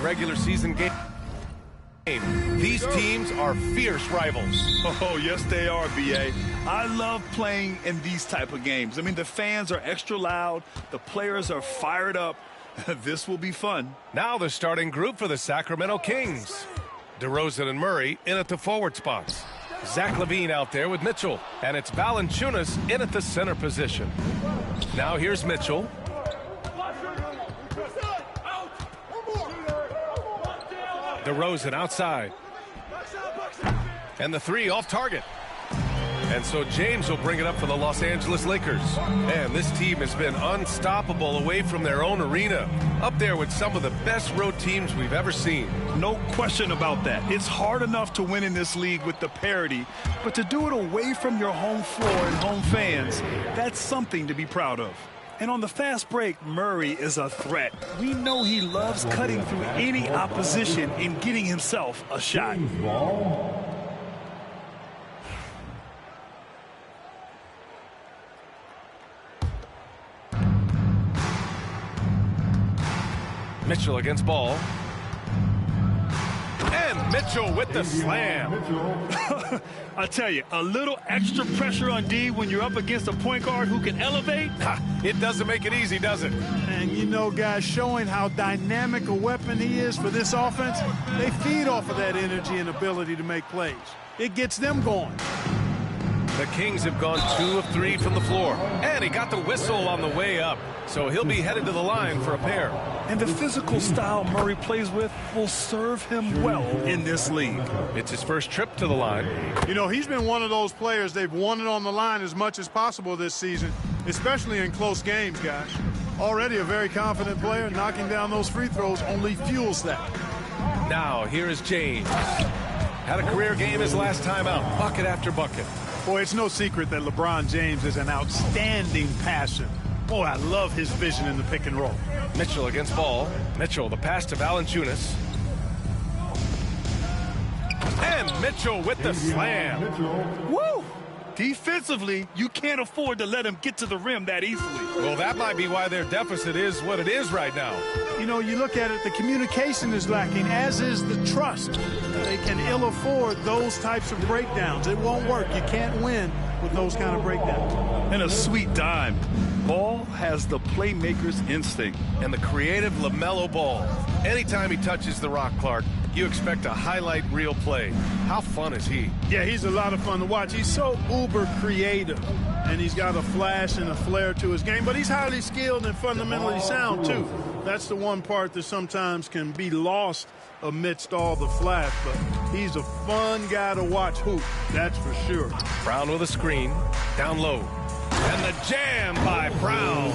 regular season game. These teams are fierce rivals. Oh, yes, they are, B.A. I love playing in these type of games. I mean, the fans are extra loud. The players are fired up. This will be fun. Now the starting group for the Sacramento Kings. DeRozan and Murray in at the forward spots. Zach LaVine out there with Mitchell. And it's Valanciunas in at the center position. Now here's Mitchell. DeRozan outside. And the three off target. And so James will bring it up for the Los Angeles Lakers. And this team has been unstoppable away from their own arena. Up there with some of the best road teams we've ever seen. No question about that. It's hard enough to win in this league with the parity, but to do it away from your home floor and home fans, that's something to be proud of. And on the fast break, Murray is a threat. We know he loves cutting through any opposition and getting himself a shot. Mitchell against Ball. And Mitchell with the slam. I tell you, a little extra pressure on D when you're up against a point guard who can elevate. It doesn't make it easy, does it? And you know, guys, showing how dynamic a weapon he is for this offense, they feed off of that energy and ability to make plays. It gets them going. The Kings have gone 2 of 3 from the floor. And he got the whistle on the way up. So he'll be headed to the line for a pair. And the physical style Murray plays with will serve him well in this league. It's his first trip to the line. You know, he's been one of those players they've wanted on the line as much as possible this season, especially in close games, guys. Already a very confident player. Knocking down those free throws only fuels that. Now, here is James. Had a career game his last time out. Bucket after bucket. Boy, it's no secret that LeBron James is an outstanding passer. Boy, I love his vision in the pick and roll. Mitchell against Ball. Mitchell, the pass to Valanciunas. And Mitchell with the slam. Woo! Defensively, you can't afford to let him get to the rim that easily. Well, that might be why their deficit is what it is right now. You know, you look at it, the communication is lacking, as is the trust. They can ill afford those types of breakdowns. It won't work. You can't win with those kind of breakdowns. And a sweet dime. Ball has the playmaker's instinct. And the creative LaMelo Ball. Anytime he touches the rock, Clark, you expect a highlight reel play. How fun is he? Yeah, he's a lot of fun to watch. He's so uber creative, and he's got a flash and a flair to his game, but he's highly skilled and fundamentally sound, too. That's the one part that sometimes can be lost amidst all the flash, but he's a fun guy to watch hoop, that's for sure. Brown with a screen, down low. And the jam by Brown.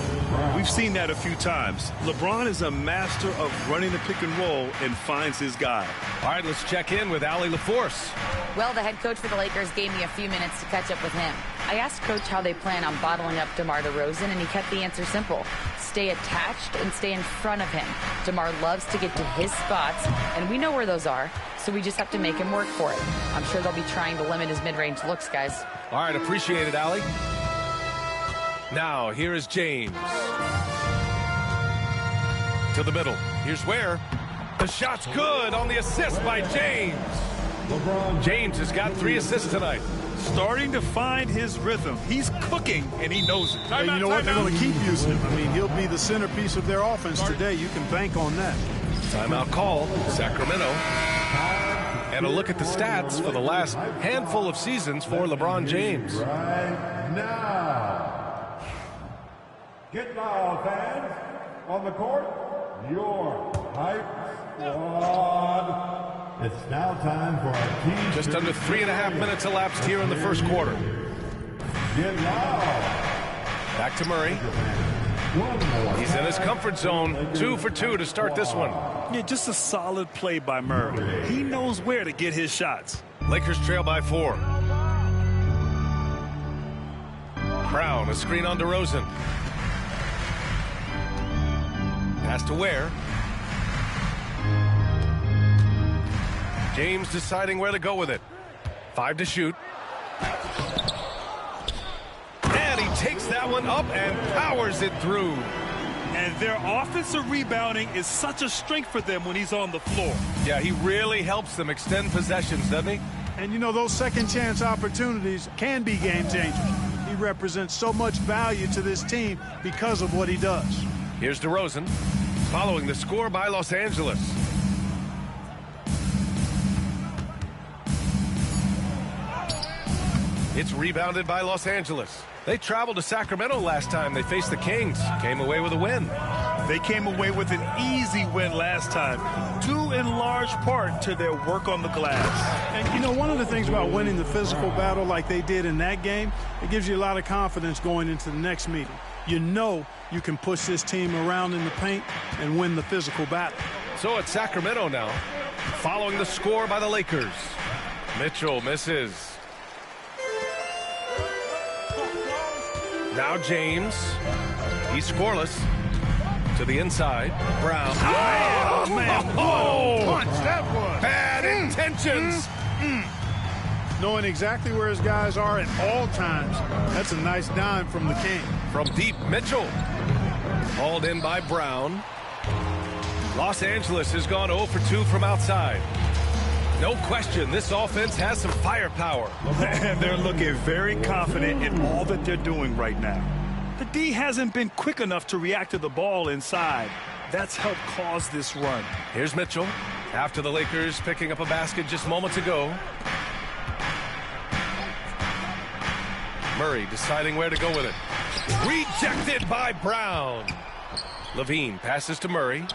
We've seen that a few times. LeBron is a master of running the pick and roll and finds his guy. All right, let's check in with Allie LaForce. Well, the head coach for the Lakers gave me a few minutes to catch up with him. I asked Coach how they plan on bottling up DeMar DeRozan, and he kept the answer simple. Stay attached and stay in front of him. DeMar loves to get to his spots, and we know where those are, so we just have to make him work for it. I'm sure they'll be trying to limit his mid-range looks, guys. All right, appreciate it, Allie. Now, here is James. To the middle. Here's Ware. The shot's good on the assist by James. James has got 3 assists tonight. Starting to find his rhythm. He's cooking, and he knows it. And you know what? They're going to keep using him. I mean, he'll be the centerpiece of their offense today. You can bank on that. Timeout call, Sacramento. And a look at the stats for the last handful of seasons for LeBron James. Right now. Get loud, fans. On the court, your hype squad. It's now time for our team. Just under 3.5 minutes elapsed here in the first quarter. Get loud. Back to Murray. He's in his comfort zone. 2 for 2 to start this one. Yeah, just a solid play by Murray. He knows where to get his shots. Lakers trail by 4. Brown, a screen on DeRozan. Pass to Ware. James deciding where to go with it. 5 to shoot. And he takes that one up and powers it through. And their offensive rebounding is such a strength for them when he's on the floor. Yeah, he really helps them extend possessions, doesn't he? And, you know, those second chance opportunities can be game changers. He represents so much value to this team because of what he does. Here's DeRozan, following the score by Los Angeles. It's rebounded by Los Angeles. They traveled to Sacramento last time they faced the Kings. Came away with a win. They came away with an easy win last time, due in large part to their work on the glass. And, you know, one of the things about winning the physical battle like they did in that game, it gives you a lot of confidence going into the next meeting. You know you can push this team around in the paint and win the physical battle. So it's Sacramento now, following the score by the Lakers. Mitchell misses. Now James. He's scoreless. To the inside. Brown. Oh, man. Oh, Punch that was. bad intentions. Knowing exactly where his guys are at all times. That's a nice dime from the King. From deep, Mitchell. Hauled in by Brown. Los Angeles has gone 0 for 2 from outside. No question, this offense has some firepower. And they're looking very confident in all that they're doing right now. The D hasn't been quick enough to react to the ball inside. That's helped cause this run. Here's Mitchell, after the Lakers picking up a basket just moments ago. Murray deciding where to go with it. Rejected by Brown. Levine passes to Murray.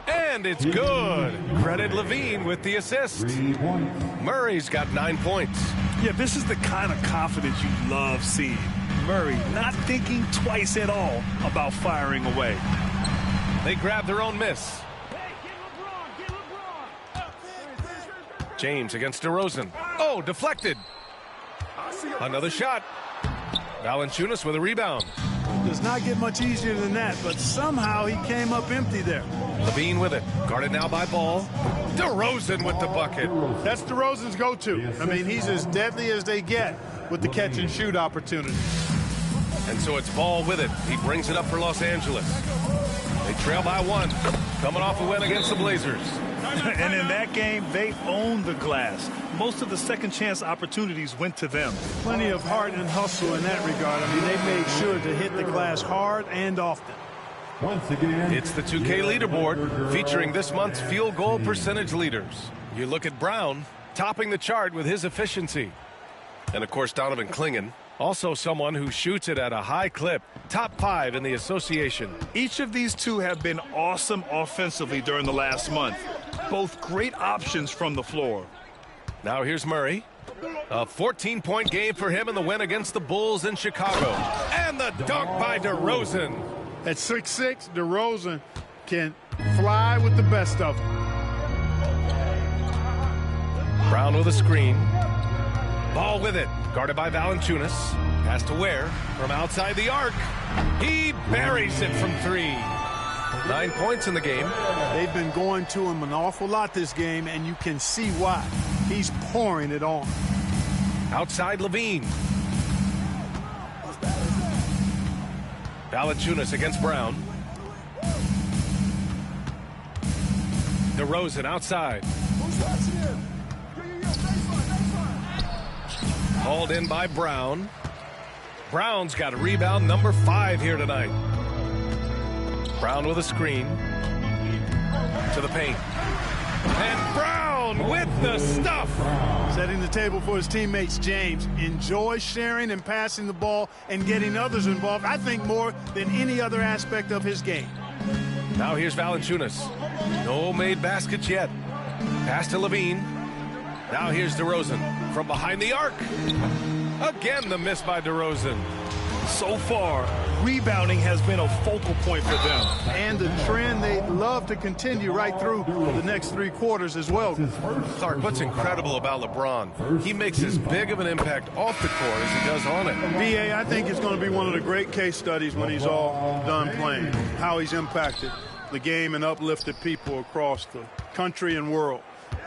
And it's good. Credit Levine with the assist. 3 points. Murray's got 9 points. Yeah, this is the kind of confidence you love seeing. Murray not thinking twice at all about firing away. They grab their own miss. James against DeRozan. Oh, deflected. Another shot. Valanciunas with a rebound. Does not get much easier than that, but somehow he came up empty there. Levine with it. Guarded now by Ball. DeRozan with the bucket. That's DeRozan's go-to. I mean, he's as deadly as they get with the catch-and-shoot opportunity. And so it's Ball with it. He brings it up for Los Angeles. They trail by 1. Coming off a win against the Blazers. And in that game, they owned the glass. Most of the second chance opportunities went to them. Plenty of heart and hustle in that regard. I mean, they made sure to hit the glass hard and often. Once again, It's the 2K leaderboard featuring this month's field goal percentage leaders. You look at Brown topping the chart with his efficiency. And, of course, Donovan Clingan, also someone who shoots it at a high clip. Top 5 in the association. Each of these two have been awesome offensively during the last month. Both great options from the floor. Now here's Murray. A 14-point game for him in the win against the Bulls in Chicago. And the dunk by DeRozan. At 6'6", DeRozan can fly with the best of them. Brown with a screen. Ball with it. Guarded by Valanciunas. Pass to Ware from outside the arc. He buries it from 3. 9 points in the game. They've been going to him an awful lot this game, and you can see why. He's pouring it on. Outside Levine. Valanciunas against Brown. DeRozan outside. Hauled in by Brown. Brown's got a rebound number 5 here tonight. Brown with a screen. To the paint. And Brown with the stuff. Setting the table for his teammates, James. Enjoys sharing and passing the ball and getting others involved, I think, more than any other aspect of his game. Now here's Valanciunas. No made baskets yet. Pass to Levine. Now here's DeRozan from behind the arc. Again, the miss by DeRozan. So far, rebounding has been a focal point for them. And the trend they'd love to continue right through the next 3 quarters as well. Clark, what's incredible about LeBron, he makes as big of an impact off the court as he does on it. VA, I think it's going to be one of the great case studies when he's all done playing, how he's impacted the game and uplifted people across the country and world.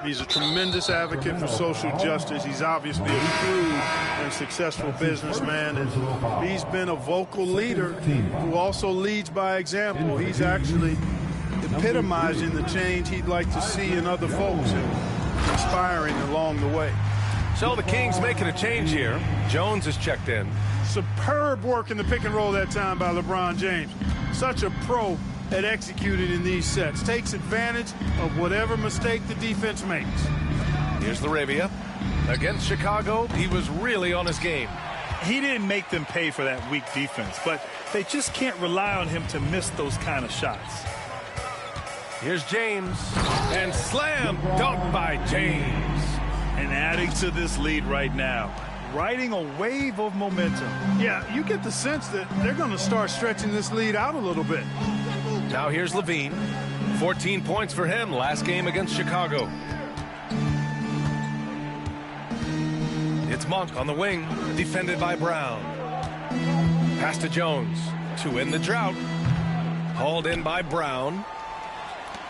He's a tremendous advocate for social justice. He's obviously a shrewd and successful businessman, and he's been a vocal leader who also leads by example. He's actually epitomizing the change he'd like to see in other folks and inspiring along the way. So the Kings making a change here. Jones is checked in. Superb work in the pick and roll that time by LeBron James. Such a pro at executing in these sets. Takes advantage of whatever mistake the defense makes. Here's Laravia. Against Chicago, he was really on his game. He didn't make them pay for that weak defense, but they just can't rely on him to miss those kind of shots. Here's James. And slam dunk by James. And adding to this lead right now. Riding a wave of momentum. Yeah, you get the sense that they're going to start stretching this lead out a little bit. Now here's Levine. 14 points for him last game against Chicago. It's Monk on the wing, defended by Brown. Pass to Jones to end the drought. Hauled in by Brown.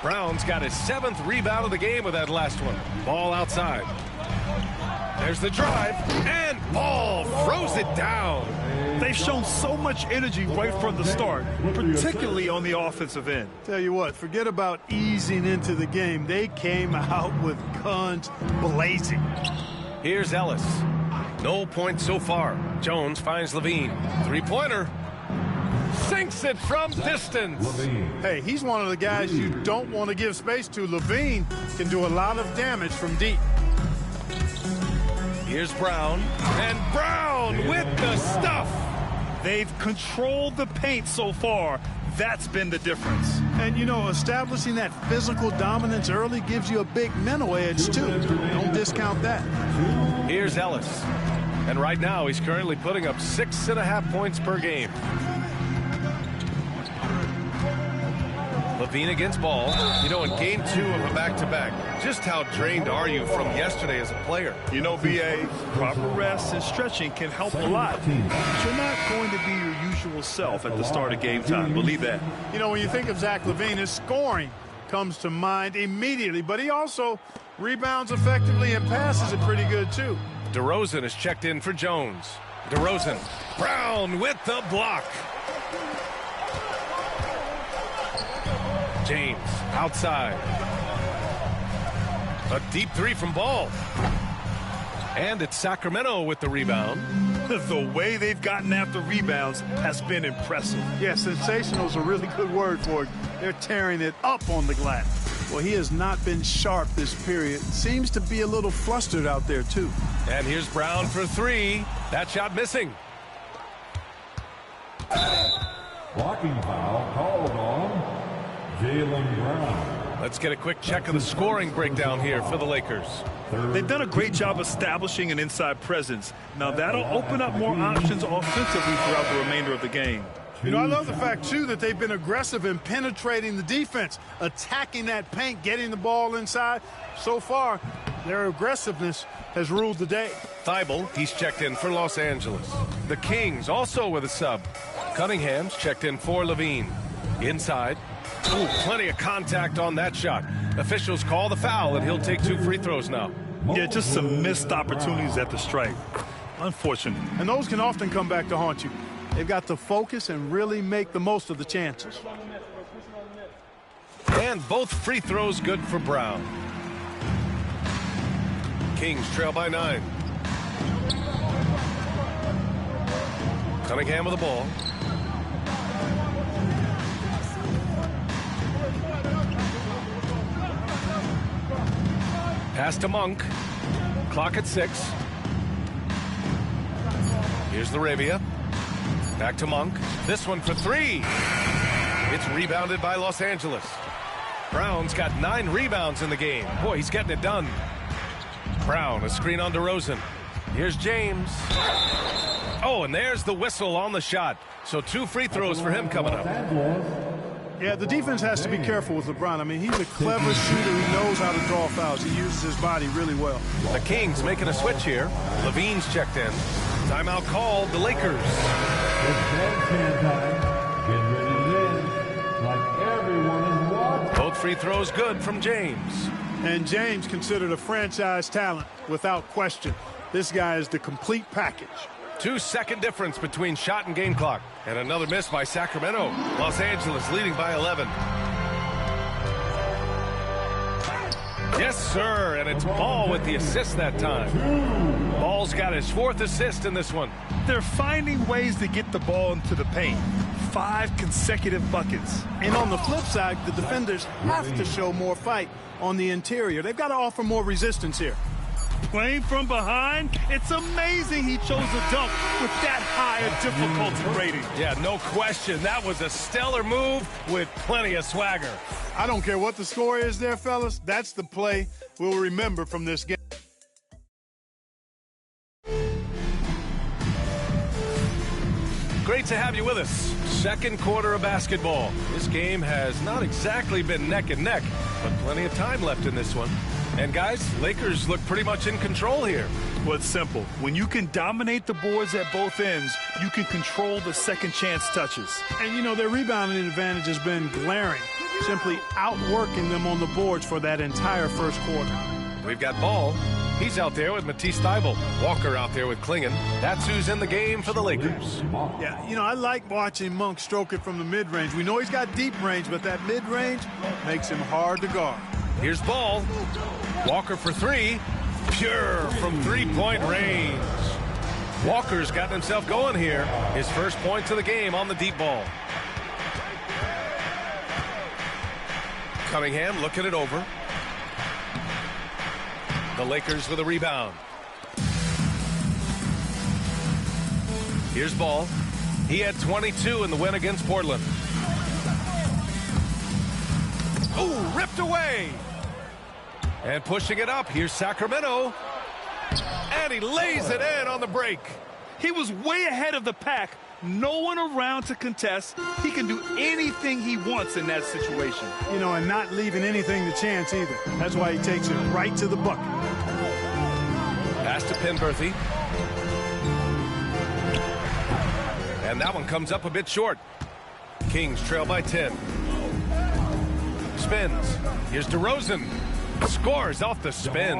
Brown's got his 7th rebound of the game with that last one. Ball outside. There's the drive, and Ball throws it down. They've shown so much energy right from the start, particularly on the offensive end. Tell you what, forget about easing into the game. They came out with guns blazing. Here's Ellis. No points so far. Jones finds Levine. Three-pointer. Sinks it from distance. Hey, he's one of the guys you don't want to give space to. Levine can do a lot of damage from deep. Here's Brown, and Brown with the stuff. They've controlled the paint so far. That's been the difference. And, you know, establishing that physical dominance early gives you a big mental edge, too. Don't discount that. Here's Ellis. And right now, he's currently putting up 6.5 points per game. Levine against Ball. You know, in game 2 of a back-to-back, just how drained are you from yesterday as a player? You know, BA, proper rest and stretching can help a lot. But you're not going to be your usual self at the start of game time. Believe that. You know, when you think of Zach LaVine, his scoring comes to mind immediately, but he also rebounds effectively and passes it pretty good, too. DeRozan is checked in for Jones. DeRozan. Brown with the block. James outside. A deep three from Ball. And it's Sacramento with the rebound. The way they've gotten after rebounds has been impressive. Yeah, sensational is a really good word for it. They're tearing it up on the glass. Well, he has not been sharp this period. Seems to be a little flustered out there, too. And here's Brown for 3. That shot missing. Blocking foul called on Jaylen Brown. Let's get a quick check of the scoring breakdown here for the Lakers. They've done a great job establishing an inside presence. Now that'll open up more options offensively throughout the remainder of the game. You know, I love the fact, too, that they've been aggressive in penetrating the defense, attacking that paint, getting the ball inside. So far, their aggressiveness has ruled the day. Thibault, he's checked in for Los Angeles. The Kings also with a sub. Cunningham's checked in for Levine. Inside. Ooh, plenty of contact on that shot. Officials call the foul, and he'll take 2 free throws now. Yeah, just some missed opportunities at the stripe. Unfortunate. And those can often come back to haunt you. They've got to focus and really make the most of the chances. And both free throws good for Brown. Kings trail by 9. Cunningham with the ball. Pass to Monk. Clock at 6. Here's Laravia. Back to Monk. This one for 3. It's rebounded by Los Angeles. Brown's got 9 rebounds in the game. Boy, he's getting it done. Brown, a screen on DeRozan. Here's James. Oh, and there's the whistle on the shot. So 2 free throws for him coming up. Yeah, the defense has to be careful with LeBron. I mean, he's a clever shooter. He knows how to draw fouls. He uses his body really well. The Kings making a switch here. Levine's checked in. Timeout called. The Lakers. It's bedtime time. Get ready to win like everyone is watching. Both free throws good from James. And James considered a franchise talent without question. This guy is the complete package. 2-second difference between shot and game clock. And another miss by Sacramento. Los Angeles leading by 11. Yes, sir, and it's Ball with the assist that time. Ball's got his 4th assist in this one. They're finding ways to get the ball into the paint. 5 consecutive buckets. And on the flip side, the defenders have to show more fight on the interior. They've got to offer more resistance here. Playing from behind, it's amazing he chose a dunk with that high a difficulty rating. Yeah, no question. That was a stellar move with plenty of swagger. I don't care what the score is there, fellas. That's the play we'll remember from this game. Great to have you with us. Second quarter of basketball. This game has not exactly been neck and neck, but plenty of time left in this one. And guys, Lakers look pretty much in control here. Well, it's simple. When you can dominate the boards at both ends, you can control the second chance touches. And, you know, their rebounding advantage has been glaring, simply outworking them on the boards for that entire first quarter. We've got Ball. He's out there with Matisse Thybulle. Walker out there with Klingon. That's who's in the game for the Lakers. Yeah, you know, I like watching Monk stroke it from the mid-range. We know he's got deep range, but that mid-range makes him hard to guard. Here's Ball. Walker for 3. Pure from three-point range. Walker's gotten himself going here. His first points of the game on the deep ball. Cunningham looking it over. The Lakers with a rebound. Here's Ball. He had 22 in the win against Portland. Ooh, ripped away. And pushing it up, here's Sacramento. And he lays it in on the break. He was way ahead of the pack. No one around to contest. He can do anything he wants in that situation. You know, and not leaving anything to chance either. That's why he takes it right to the bucket. Pass to Penberthy. And that one comes up a bit short. Kings trail by 10. Spins. Here's DeRozan. Scores off the spin.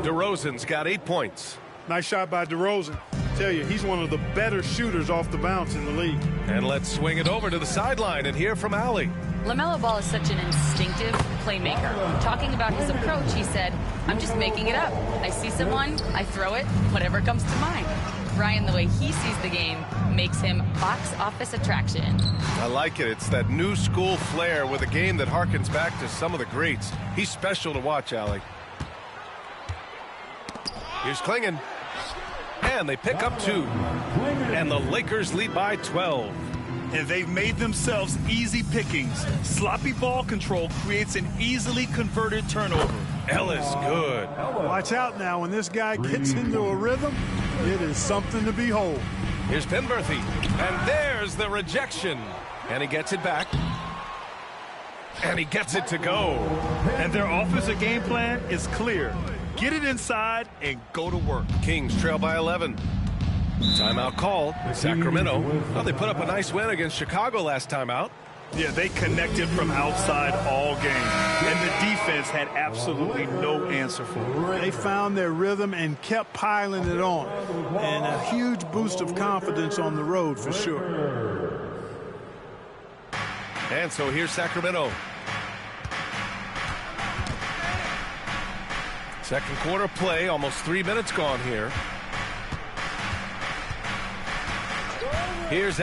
DeRozan's got 8 points. Nice shot by DeRozan. I tell you, he's one of the better shooters off the bounce in the league. And let's swing it over to the sideline and hear from Allie. LaMelo Ball is such an instinctive playmaker. Talking about his approach, he said, I'm just making it up. I see someone, I throw it, whatever comes to mind. Brian, the way he sees the game makes him box office attraction. I like it. It's that new school flair with a game that harkens back to some of the greats. He's special to watch, Allie. Here's Klingon. And they pick up 2. And the Lakers lead by 12. And they've made themselves easy pickings. Sloppy ball control creates an easily converted turnover. Ellis good. Watch out now. When this guy gets into a rhythm, it is something to behold. Here's Penberthy. And there's the rejection. And he gets it back. And he gets it to go. And their offensive game plan is clear. Get it inside and go to work. Kings trail by 11. Timeout call. Sacramento. Well, they put up a nice win against Chicago last time out. Yeah, they connected from outside all game. And the defense had absolutely no answer for it. They found their rhythm and kept piling it on. And a huge boost of confidence on the road for sure. And so here's Sacramento. Second quarter play, almost 3 minutes gone here. Here's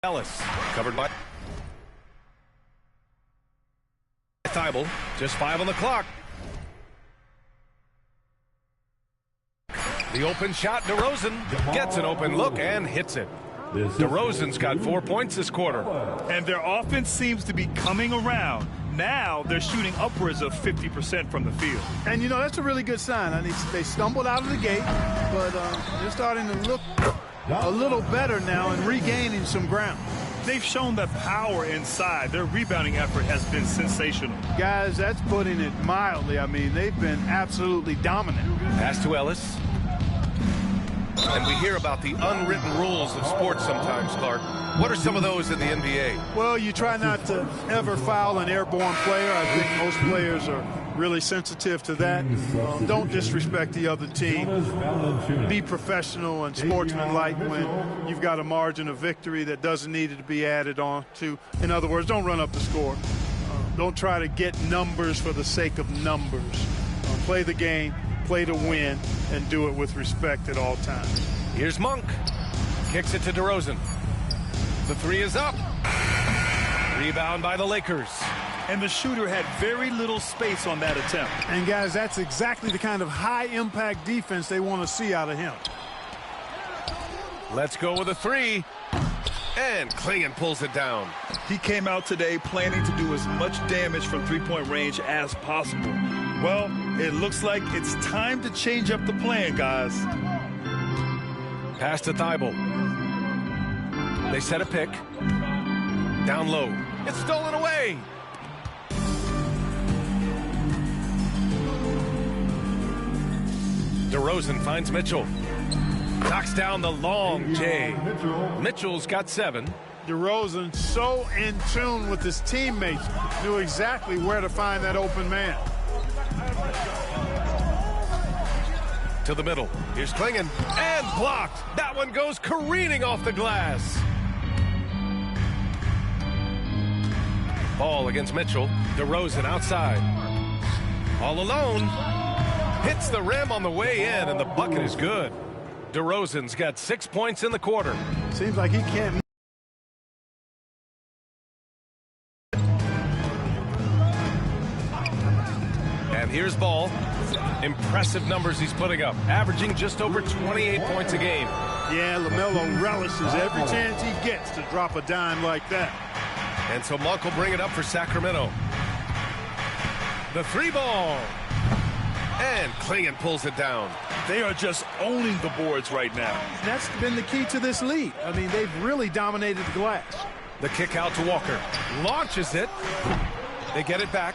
Ellis, covered by Thybulle. Just 5 on the clock. The open shot, DeRozan gets an open look and hits it. DeRozan's got 4 points this quarter. And their offense seems to be coming around. Now they're shooting upwards of 50% from the field. And, you know, that's a really good sign. I mean, they stumbled out of the gate, but they're starting to look a little better now and regaining some ground. They've shown the power inside. Their rebounding effort has been sensational. Guys, that's putting it mildly. I mean, they've been absolutely dominant. Pass to Ellis. And we hear about the unwritten rules of sports sometimes, Clark. What are some of those in the NBA? Well, you try not to ever foul an airborne player. I think most players are really sensitive to that. Don't disrespect the other team. Be professional and sportsmanlike when you've got a margin of victory that doesn't need to be added on to. In other words, don't run up the score. Don't try to get numbers for the sake of numbers. Play the game, play to win, and do it with respect at all times. Here's Monk. Kicks it to DeRozan. The three is up. Rebound by the Lakers. And the shooter had very little space on that attempt. And, guys, that's exactly the kind of high-impact defense they want to see out of him. Let's go with a three. And Klingon pulls it down. He came out today planning to do as much damage from three-point range as possible. Well, it looks like it's time to change up the plan, guys. Pass to Thibault. They set a pick. Down low. It's stolen away. DeRozan finds Mitchell. Knocks down the long J. Mitchell's got 7. DeRozan, so in tune with his teammates, knew exactly where to find that open man. To the middle. Here's Klingon. And blocked. That one goes careening off the glass. Ball against Mitchell. DeRozan outside. All alone. Hits the rim on the way in, and the bucket is good. DeRozan's got 6 points in the quarter. Seems like he can't. And here's Ball. Impressive numbers he's putting up, averaging just over 28 points a game. Yeah, LaMelo relishes every chance he gets to drop a dime like that. And so Monk will bring it up for Sacramento. The three ball. And Klingon pulls it down. They are just owning the boards right now. That's been the key to this lead. I mean, they've really dominated the glass. The kick out to Walker. Launches it. They get it back.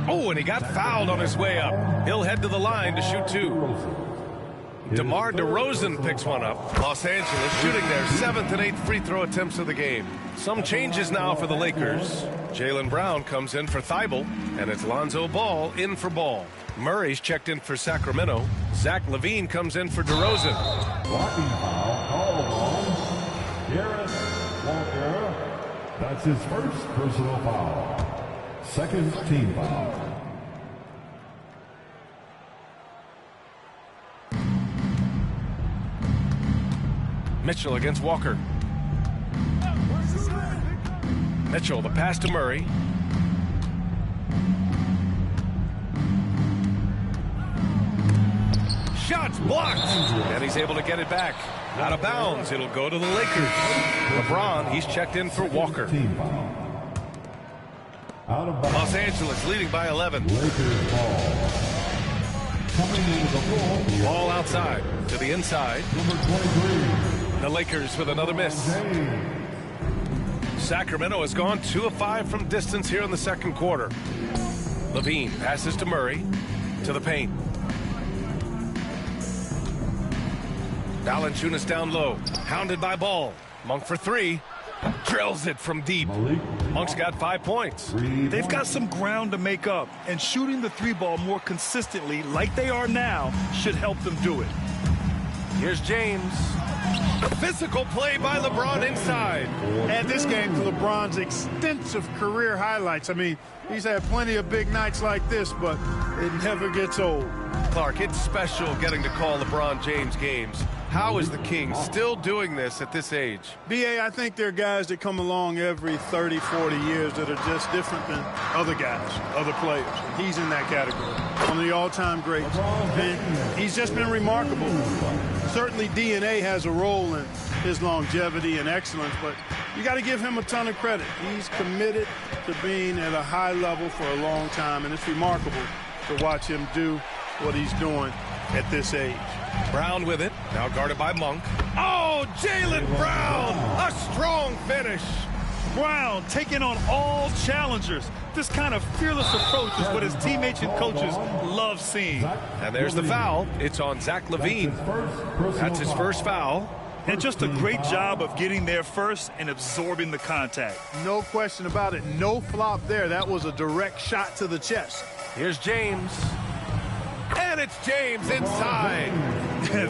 Oh, and he got fouled on his way up. He'll head to the line to shoot 2. DeMar DeRozan picks one up. Los Angeles shooting their 7th and 8th free throw attempts of the game. Some changes now for the Lakers. Jaylen Brown comes in for Thibault, and it's Lonzo Ball in for Ball. Murray's checked in for Sacramento. Zach LaVine comes in for DeRozan. Blocking foul called on Garrett Walker. That's his first personal foul. Second team foul. Mitchell against Walker. Mitchell, the pass to Murray. Shots blocked. And he's able to get it back. Out of bounds. It'll go to the Lakers. LeBron, he's checked in for Walker. Out of bounds. Los Angeles leading by 11. Lakers ball. Coming into the ball. Ball outside to the inside. Number 23. The Lakers with another miss. Sacramento has gone 2 of 5 from distance here in the second quarter. LaVine passes to Murray, to the paint. Valanciunas down low, hounded by Ball. Monk for 3, drills it from deep. Monk's got 5 points. They've got some ground to make up, and shooting the three ball more consistently like they are now should help them do it. Here's James. The physical play by LeBron inside. Add this game to LeBron's extensive career highlights. I mean, he's had plenty of big nights like this, but it never gets old. Clark, it's special getting to call LeBron James games. How is the King still doing this at this age? B.A., I think there are guys that come along every 30, 40 years that are just different than other guys, other players. And he's in that category. One of the all-time greats. And he's just been remarkable. Certainly DNA has a role in his longevity and excellence, but you got to give him a ton of credit. He's committed to being at a high level for a long time, and it's remarkable to watch him do what he's doing at this age. Brown with it, now guarded by Monk. Oh, Jaylen Brown, a strong finish. Brown taking on all challengers. This kind of fearless approach is what his teammates and coaches love seeing. And there's the foul. It's on Zach LaVine. That's his first foul. And just a great job of getting there first and absorbing the contact. No question about it. No flop there. That was a direct shot to the chest. Here's James. And it's James inside.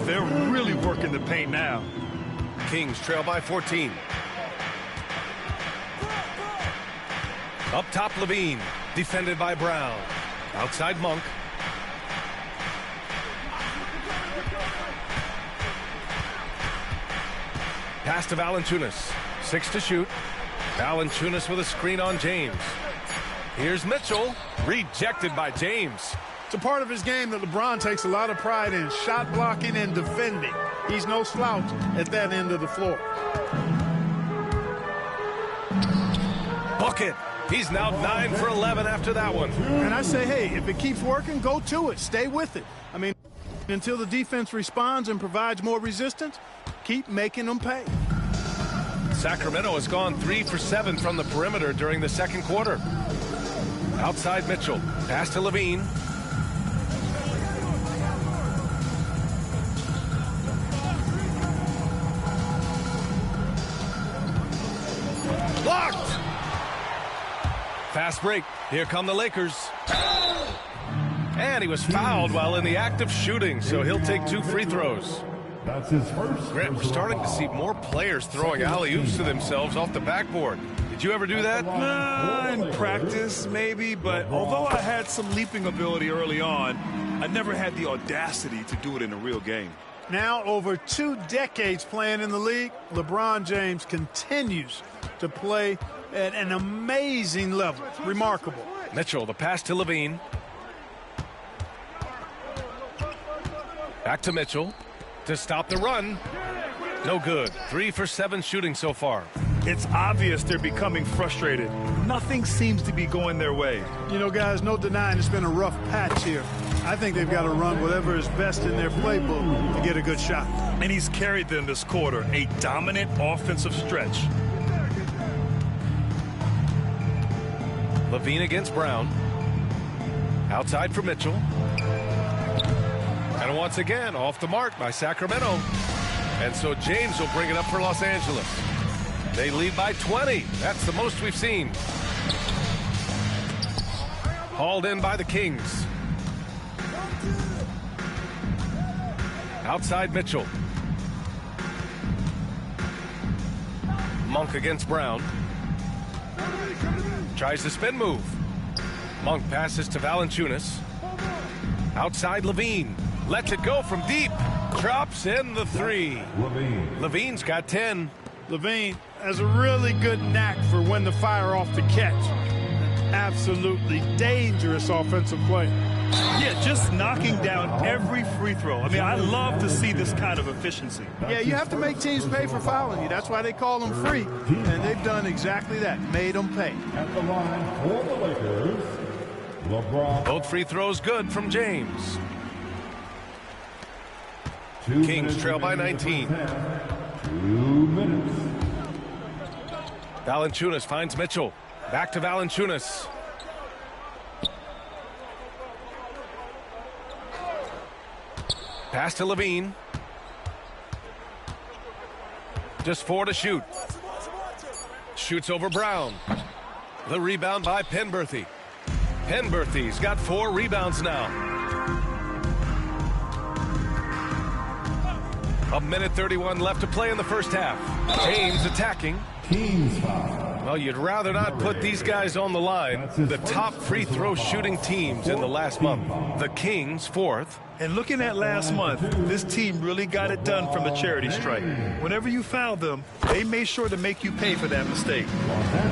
They're really working the paint now. Kings trail by 14. Up top, LaVine. Defended by Brown. Outside, Monk. Pass to Valanciunas. 6 to shoot. Valanciunas with a screen on James. Here's Mitchell. Rejected by James. It's a part of his game that LeBron takes a lot of pride in, shot blocking and defending. He's no slouch at that end of the floor. Bucket. He's now 9 for 11 after that one. And I say, hey, if it keeps working, go to it. Stay with it. I mean, until the defense responds and provides more resistance, keep making them pay. Sacramento has gone 3 for 7 from the perimeter during the second quarter. Outside Mitchell. Pass to LaVine. Blocked! Fast break. Here come the Lakers. And he was fouled while in the act of shooting, so he'll take 2 free throws. That's his first. Grant, we're starting to see more players throwing alley-oops to themselves off the backboard. Did you ever do that? In practice, maybe, but although I had some leaping ability early on, I never had the audacity to do it in a real game. Now, over 2 decades playing in the league, LeBron James continues to play at an amazing level. Remarkable. Mitchell, the pass to LaVine. Back to Mitchell to stop the run. No good. 3 for 7 shooting so far. It's obvious they're becoming frustrated. Nothing seems to be going their way. You know, guys, no denying it's been a rough patch here. I think they've got to run whatever is best in their playbook to get a good shot. And he's carried them this quarter, a dominant offensive stretch. LaVine against Brown. Outside for Mitchell. And once again, off the mark by Sacramento. And so James will bring it up for Los Angeles. They lead by 20. That's the most we've seen. Hauled in by the Kings. Outside Mitchell. Monk against Brown. Tries the spin move. Monk passes to Valanciunas. Outside LaVine. Lets it go from deep. Drops in the 3. LaVine's got 10. LaVine has a really good knack for when to fire off the catch. Absolutely dangerous offensive play. Yeah, just knocking down every free throw. I mean, I love to see this kind of efficiency. Yeah, you have to make teams pay for fouling you. That's why they call them free. And they've done exactly that. Made them pay. At the line for the Lakers, LeBron. Both free throws good from James. 2 Kings trail by 19. 2 minutes. Valanciunas finds Mitchell. Back to Valanciunas. Pass to LaVine. Just 4 to shoot. Shoots over Brown. The rebound by Penberthy. Penberthy's got 4 rebounds now. 1:31 left to play in the first half. James attacking. Kings foul. Well, you'd rather not put these guys on the line. The top free throw shooting teams in the last month. The Kings 4th. And looking at last month, this team really got it done from the charity stripe. Whenever you fouled them, they made sure to make you pay for that mistake.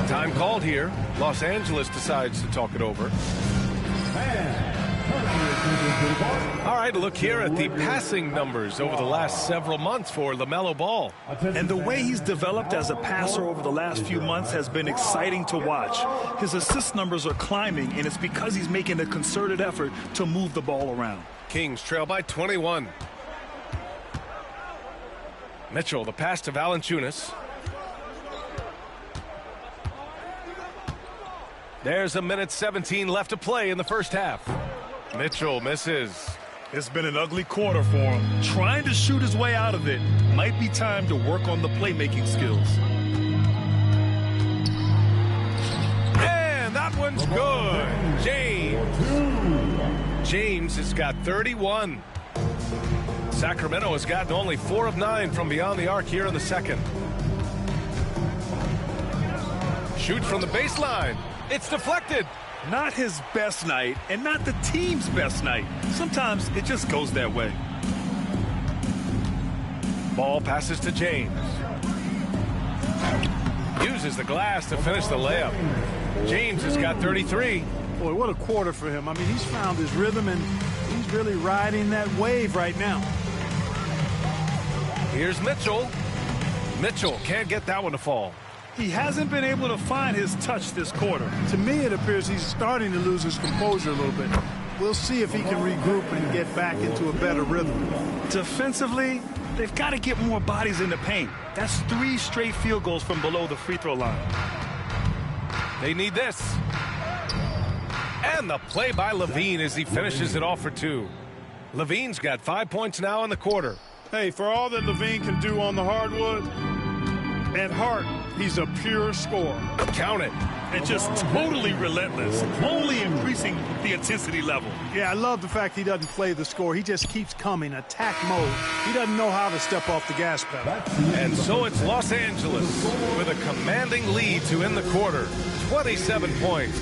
Time called here. Los Angeles decides to talk it over. All right, look here at the passing numbers over the last several months for LaMelo Ball. And the way he's developed as a passer over the last few months has been exciting to watch. His assist numbers are climbing, and it's because he's making a concerted effort to move the ball around. Kings trail by 21. Mitchell, the pass to Valanciunas. There's a minute 17 left to play in the first half. Mitchell misses. It's been an ugly quarter for him. Trying to shoot his way out of it. Might be time to work on the playmaking skills. And that one's good. James has got 31. Sacramento has gotten only 4 of 9 from beyond the arc here in the second. Shoots from the baseline. It's deflected. Not his best night, and not the team's best night. Sometimes it just goes that way. Ball passes to James. Uses the glass to finish the layup. James has got 33. Boy, what a quarter for him. I mean, he's found his rhythm, and he's really riding that wave right now. Here's Mitchell. Mitchell can't get that one to fall. He hasn't been able to find his touch this quarter. To me, it appears he's starting to lose his composure a little bit. We'll see if he can regroup and get back into a better rhythm. Defensively, they've got to get more bodies in the paint. That's 3 straight field goals from below the free throw line. They need this. And the play by Levine as he finishes it off for 2. Levine's got 5 points now in the quarter. Hey, for all that Levine can do on the hardwood, at heart, he's a pure scorer. Count it. And just totally relentless, only increasing the intensity level. Yeah, I love the fact he doesn't play the score. He just keeps coming, attack mode. He doesn't know how to step off the gas pedal. And so it's Los Angeles with a commanding lead to end the quarter. 27 points.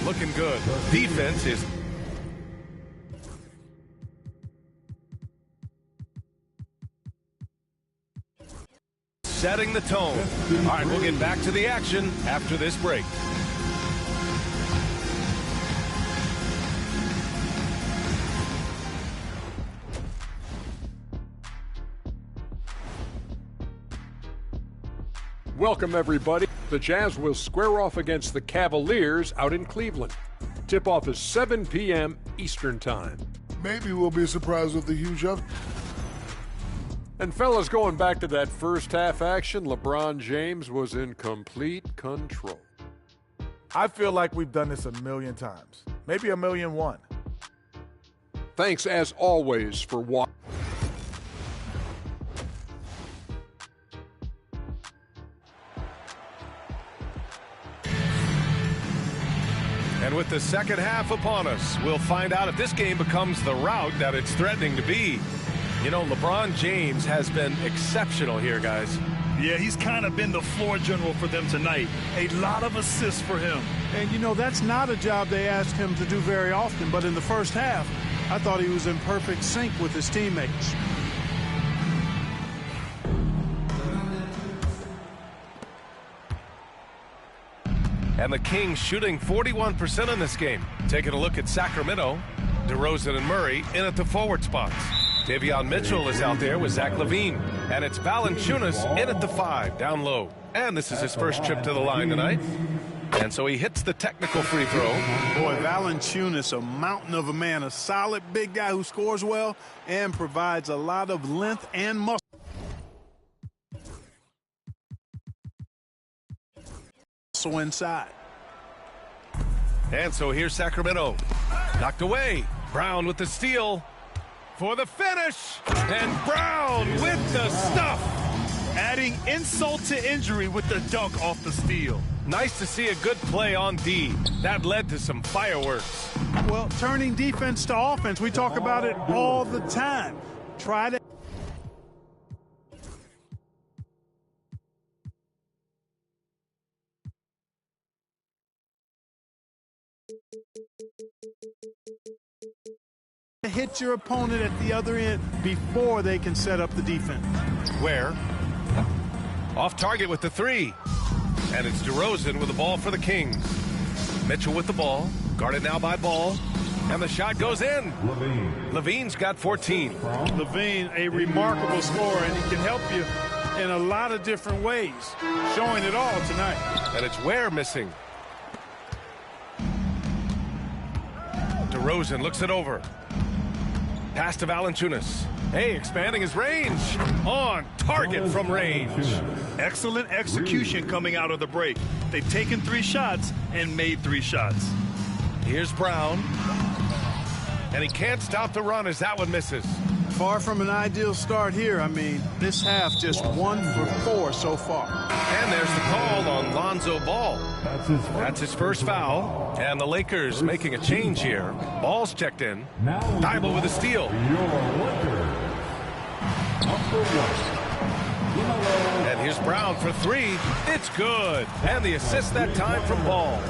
Looking good. Defense is setting the tone. All right, we'll get back to the action after this break. Welcome, everybody. The Jazz will square off against the Cavaliers out in Cleveland. Tip-off is 7 p.m. Eastern Time. Maybe we'll be surprised with the huge up. And fellas, going back to that first half action, LeBron James was in complete control. I feel like we've done this a million times, maybe 1,000,001. Thanks, as always, for watching. And with the second half upon us, we'll find out if this game becomes the rout that it's threatening to be. You know, LeBron James has been exceptional here, guys. Yeah, he's kind of been the floor general for them tonight. A lot of assists for him. And, you know, that's not a job they ask him to do very often. But in the first half, I thought he was in perfect sync with his teammates. And the Kings shooting 41% in this game. Taking a look at Sacramento, DeRozan and Murray in at the forward spots. Davion Mitchell is out there with Zach LaVine. And it's Valanciunas in at the 5, down low. And this is his first trip to the line tonight. And so he hits the technical free throw. Boy, Valanciunas, a mountain of a man, a solid big guy who scores well and provides a lot of length and muscle. So inside. And so here's Sacramento. Knocked away. Brown with the steal for the finish. And Brown with the stuff. Adding insult to injury with the dunk off the steal. Nice to see a good play on D. That led to some fireworks. Well, turning defense to offense, we talk about it all the time. Try to hit your opponent at the other end before they can set up the defense. Where? Off target with the three. And it's DeRozan with the ball for the Kings. Mitchell with the ball. Guarded now by Ball. And the shot goes in. Levine's got 14. Levine, a remarkable scorer, and he can help you in a lot of different ways. Showing it all tonight. And it's Ware missing. DeRozan looks it over. Pass to Valanciunas. Hey, expanding his range. On target from range. Excellent execution coming out of the break. They've taken 3 shots and made 3 shots. Here's Brown. And he can't stop the run as that one misses. Far from an ideal start here. I mean, this half just 1 for 4 so far. And there's the call on Lonzo Ball. That's his first foul. And the Lakers making a change here. Ball's checked in. Thibault with a steal. And here's Brown for 3. It's good. And the assist that time from Ball.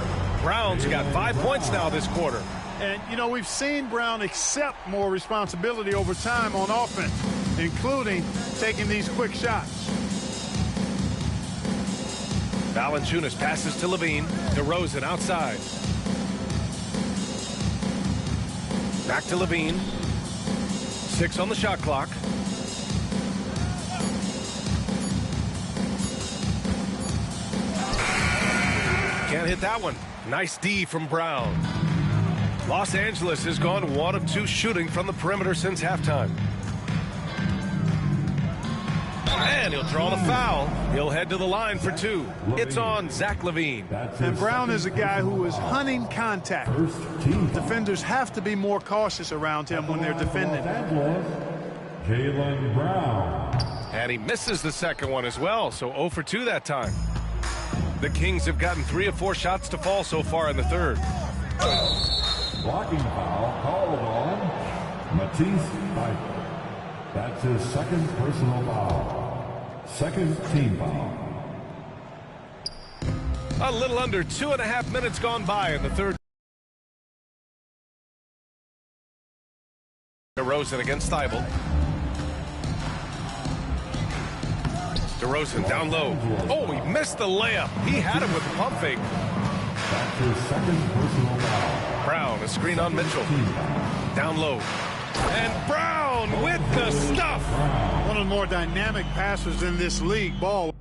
Brown's got 5 points now this quarter. And, you know, we've seen Brown accept more responsibility over time on offense, including taking these quick shots. Valanciunas passes to Levine. DeRozan outside. Back to Levine. 6 on the shot clock. Can't hit that one. Nice D from Brown. Los Angeles has gone 1 of 2 shooting from the perimeter since halftime. And he'll draw the foul. He'll head to the line for 2. It's on Zach LaVine. And Brown is a guy who is hunting contact. Defenders have to be more cautious around him when they're defending. Jaylen Brown. And he misses the second one as well, so 0 for 2 that time. The Kings have gotten 3 of 4 shots to fall so far in the third. Blocking foul called on Matisse Thybulle. That's his second personal foul. Second team foul. A little under 2.5 minutes gone by in the third. DeRozan against Thybulle. DeRozan down low. Oh, he missed the layup. He had him with the pump fake. That's his second personal foul. Brown, a screen on Mitchell. Down low. And Brown with the stuff. One of the more dynamic passers in this league. Ball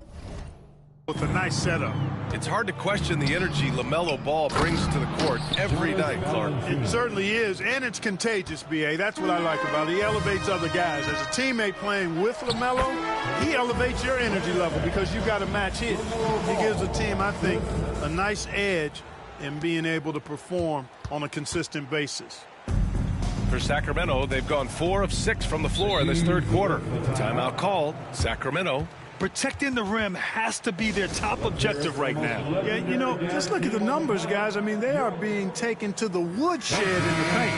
with a nice setup. It's hard to question the energy LaMelo Ball brings to the court every night, Clark. It certainly is, and it's contagious, B.A. That's what I like about it. He elevates other guys. As a teammate playing with LaMelo, he elevates your energy level because you got to match his. He gives the team, I think, a nice edge in being able to perform on a consistent basis. For Sacramento, they've gone 4 of 6 from the floor in this third quarter. Timeout called. Sacramento. Protecting the rim has to be their top objective right now. Yeah, you know, just look at the numbers, guys. I mean, they are being taken to the woodshed in the paint.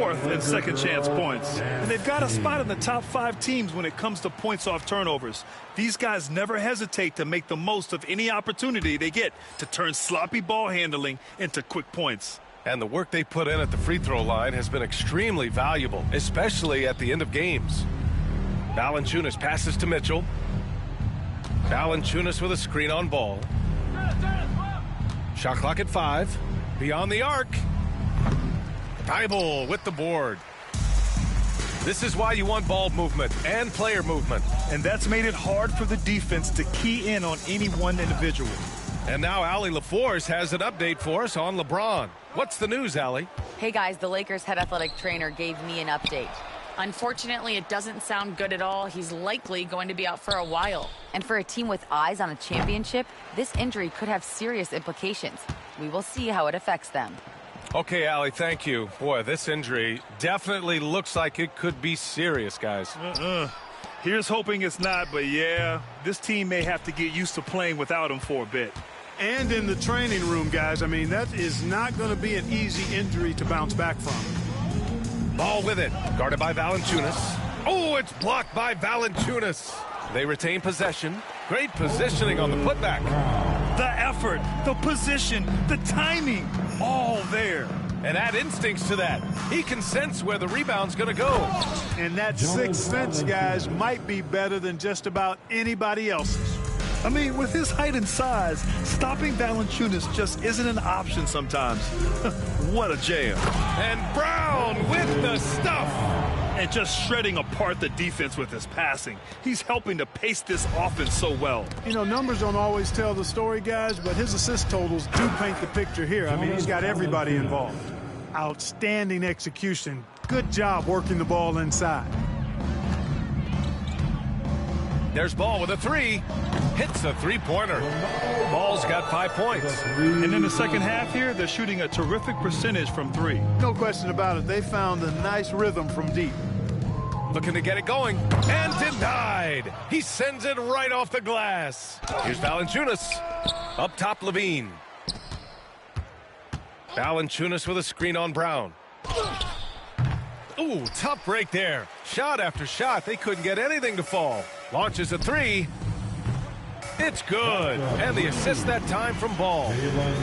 4th and second chance points. And they've got a spot in the top 5 teams when it comes to points off turnovers. These guys never hesitate to make the most of any opportunity they get to turn sloppy ball handling into quick points. And the work they put in at the free throw line has been extremely valuable, especially at the end of games. Valanciunas passes to Mitchell. Valanciunas with a screen on Ball. Shot clock at 5. Beyond the arc. Thybulle with the board. This is why you want ball movement and player movement. And that's made it hard for the defense to key in on any one individual. And now Allie LaForce has an update for us on LeBron. What's the news, Allie? Hey guys, the Lakers head athletic trainer gave me an update. Unfortunately, it doesn't sound good at all. He's likely going to be out for a while. And for a team with eyes on a championship, this injury could have serious implications. We will see how it affects them. Okay, Allie, thank you. Boy, this injury definitely looks like it could be serious, guys. Here's hoping it's not, but yeah, this team may have to get used to playing without him for a bit. And in the training room, guys, I mean, that is not going to be an easy injury to bounce back from. Ball with it. Guarded by Valanciunas. Oh, it's blocked by Valanciunas. They retain possession. Great positioning on the putback. The effort, the position, the timing, all there. And add instincts to that. He can sense where the rebound's going to go. And that sixth sense, guys, might be better than just about anybody else's. I mean, with his height and size, stopping Valanciunas just isn't an option sometimes. What a jam. And Brown with the stuff. And just shredding apart the defense with his passing. He's helping to pace this offense so well. You know, numbers don't always tell the story, guys, but his assist totals do paint the picture here. I mean, he's got everybody involved. Outstanding execution. Good job working the ball inside. There's Ball with a three. Hits a three-pointer. Ball's got 5 points. And in the second half here, they're shooting a terrific percentage from three. No question about it. They found a nice rhythm from deep. Looking to get it going. And denied. He sends it right off the glass. Here's Valanciunas. Up top, Levine. Valanciunas with a screen on Brown. Ooh, tough break there. Shot after shot. They couldn't get anything to fall. Launches a three. It's good. And the assist that time from Ball.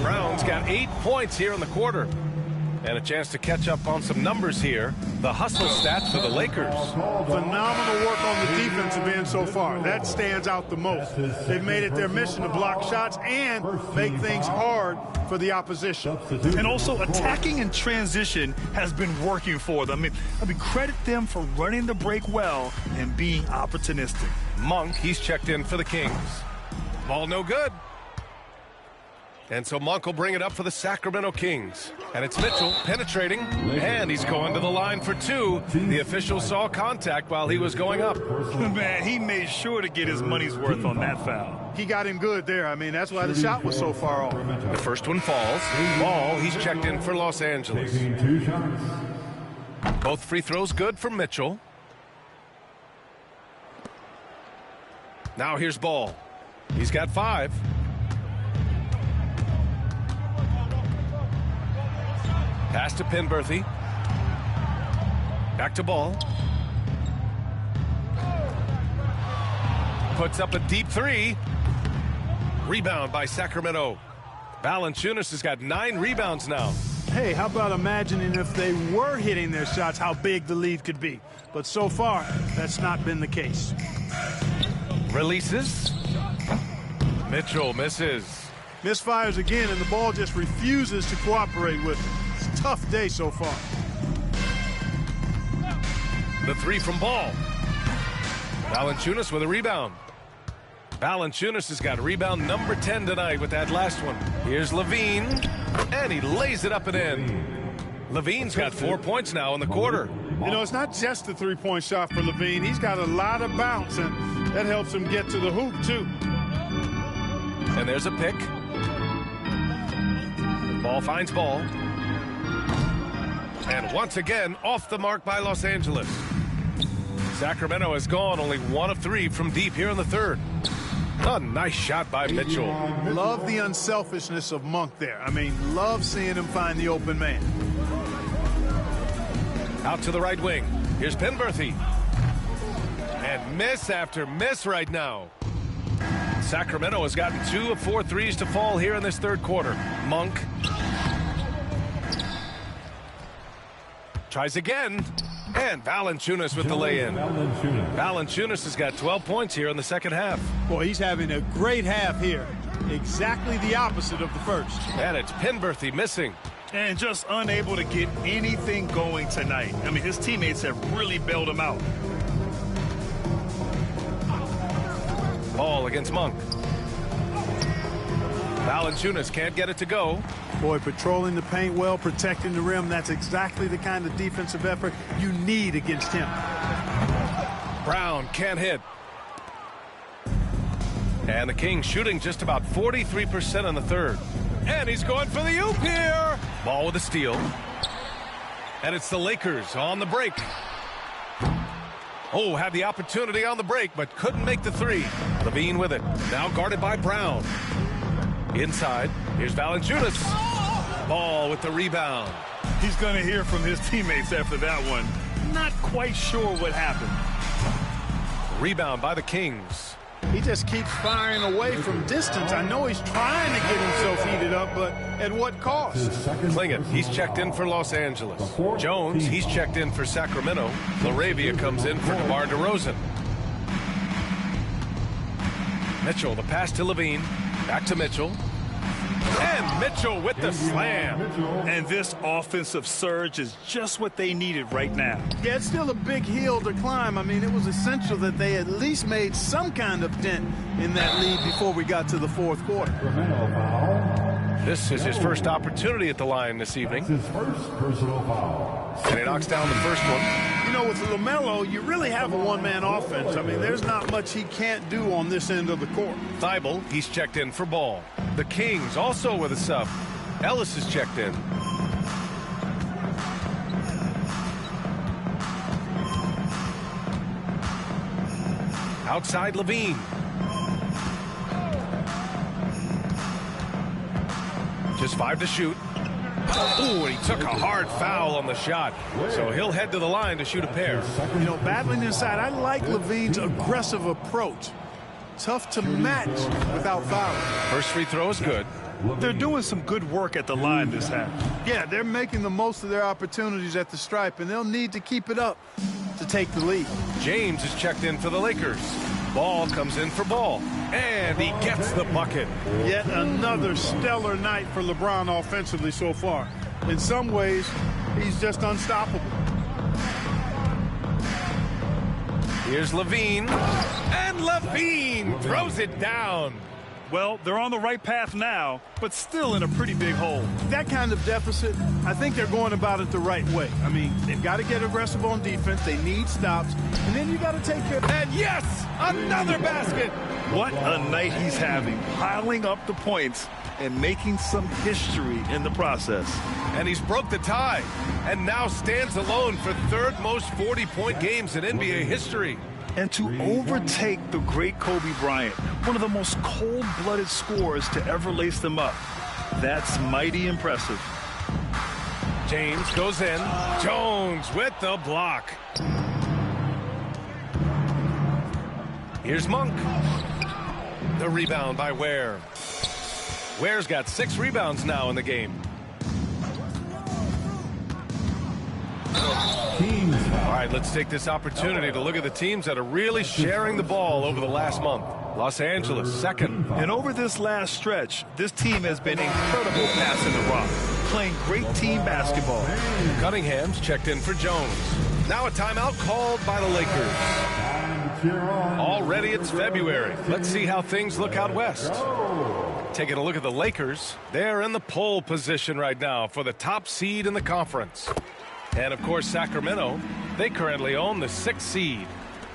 Brown's got 8 points here in the quarter. And a chance to catch up on some numbers here. The hustle stats for the Lakers. Phenomenal work on the defensive end so far. That stands out the most. They've made it their mission to block shots and make things hard for the opposition. And also attacking in transition has been working for them. I mean, credit them for running the break well and being opportunistic. Monk, he's checked in for the Kings. Ball no good. And so Monk will bring it up for the Sacramento Kings. And it's Mitchell penetrating, and he's going to the line for two. The official saw contact while he was going up. Man, he made sure to get his money's worth on that foul. He got him good there. I mean, that's why the shot was so far off. The first one falls. Ball, he's checked in for Los Angeles. Both free throws good for Mitchell. Now here's Ball. He's got 5. Pass to Penberthy. Back to Ball. Puts up a deep three. Rebound by Sacramento. Valanciunas has got 9 rebounds now. Hey, how about imagining if they were hitting their shots, how big the lead could be. But so far, that's not been the case. Releases. Mitchell misses. Misfires again, and the ball just refuses to cooperate with him. It's a tough day so far. The three from Ball. Valanciunas with a rebound. Valanciunas has got rebound number 10 tonight with that last one. Here's Levine, and he lays it up and in. Levine's got 4 points now in the quarter. You know, it's not just the three-point shot for Levine. He's got a lot of bounce, and that helps him get to the hoop, too. And there's a pick. Ball finds Ball. And once again, off the mark by Los Angeles. Sacramento has gone only 1 of 3 from deep here in the third. A nice shot by Mitchell. Love the unselfishness of Monk there. I mean, love seeing him find the open man. Out to the right wing. Here's Penberthy. And miss after miss right now. Sacramento has gotten 2 of 4 threes to fall here in this third quarter. Monk tries again. And Valanciunas with the lay-in. Valanciunas has got 12 points here in the second half. Boy, he's having a great half here. Exactly the opposite of the first. And it's Penberthy missing. And just unable to get anything going tonight. I mean, his teammates have really bailed him out. Ball against Monk. Valanciunas can't get it to go. Boy, patrolling the paint well, protecting the rim. That's exactly the kind of defensive effort you need against him. Brown can't hit. And the Kings shooting just about 43% in the third. And he's going for the oop here. Ball with a steal. And it's the Lakers on the break. Oh, had the opportunity on the break, but couldn't make the three. Levine with it. Now guarded by Brown. Inside. Here's Valanciunas. Ball with the rebound. He's going to hear from his teammates after that one. Not quite sure what happened. Rebound by the Kings. He just keeps firing away from distance. I know he's trying to get himself heated up, but at what cost? Klingett, he's checked in for Los Angeles. Jones, he's checked in for Sacramento. LaRavia comes in for DeMar DeRozan. Mitchell, the pass to Levine. Back to Mitchell. And Mitchell with the slam. And this offensive surge is just what they needed right now. Yeah, it's still a big hill to climb. I mean, it was essential that they at least made some kind of dent in that lead before we got to the fourth quarter. This is his first opportunity at the line this evening. His first personal foul. And he knocks down the first one. You know, with LaMelo, you really have a one-man offense. I mean, there's not much he can't do on this end of the court. Thibault, he's checked in for Ball. The Kings also with a sub. Ellis is checked in. Outside Levine. Just 5 to shoot. Ooh, and he took a hard foul on the shot. So he'll head to the line to shoot a pair. You know, battling inside, I like Levine's aggressive approach. Tough to match without fouling. First free throw is good. They're doing some good work at the line this half. Yeah, they're making the most of their opportunities at the stripe, and they'll need to keep it up to take the lead. James is checked in for the Lakers. Ball comes in for Ball. And he gets the bucket. Yet another stellar night for LeBron offensively so far. In some ways, he's just unstoppable. Here's Levine. And Levine throws it down. Well, they're on the right path now, but still in a pretty big hole. That kind of deficit, I think they're going about it the right way. I mean, they've got to get aggressive on defense. They need stops. And then you got to take care. And yes, another basket. What a night he's having, piling up the points and making some history in the process. And he's broke the tie and now stands alone for third most 40-point games in NBA history. And to overtake the great Kobe Bryant, one of the most cold-blooded scorers to ever lace them up, that's mighty impressive. James goes in. Jones with the block. Here's Monk. The rebound by Ware. Ware's got 6 rebounds now in the game. All right, let's take this opportunity to look at the teams that are really sharing the ball over the last month. Los Angeles, second. And over this last stretch, this team has been incredible passing the rock, playing great team basketball. Cunningham's checked in for Jones. Now a timeout called by the Lakers. Already it's February. Let's see how things look out west. Taking a look at the Lakers, they're in the pole position right now for the top seed in the conference. And, of course, Sacramento, they currently own the 6th seed.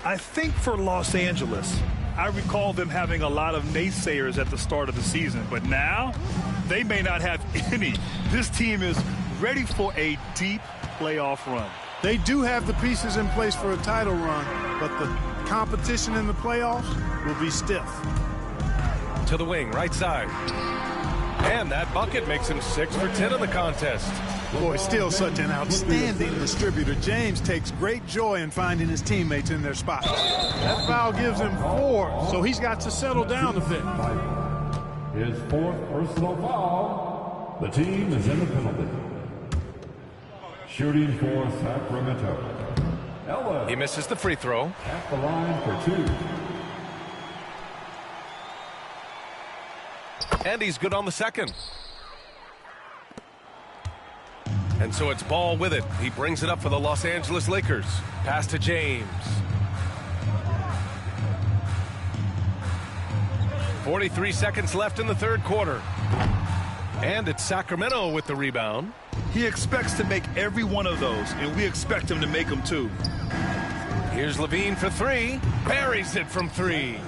I think for Los Angeles, I recall them having a lot of naysayers at the start of the season. But now, they may not have any. This team is ready for a deep playoff run. They do have the pieces in place for a title run, but the competition in the playoffs will be stiff. To the wing, right side. And that bucket makes him 6 for 10 in the contest. Boy, still such an outstanding distributor. James takes great joy in finding his teammates in their spots. That foul gives him 4, so he's got to settle down a bit. His 4th personal foul. The team is in the penalty. Shooting for Sacramento. Ellis. He misses the free throw. At the line for 2. And he's good on the second. And so it's Ball with it. He brings it up for the Los Angeles Lakers. Pass to James. 43 seconds left in the third quarter. And it's Sacramento with the rebound. He expects to make every one of those, and we expect him to make them too. Here's Levine for 3. Buries it from 3.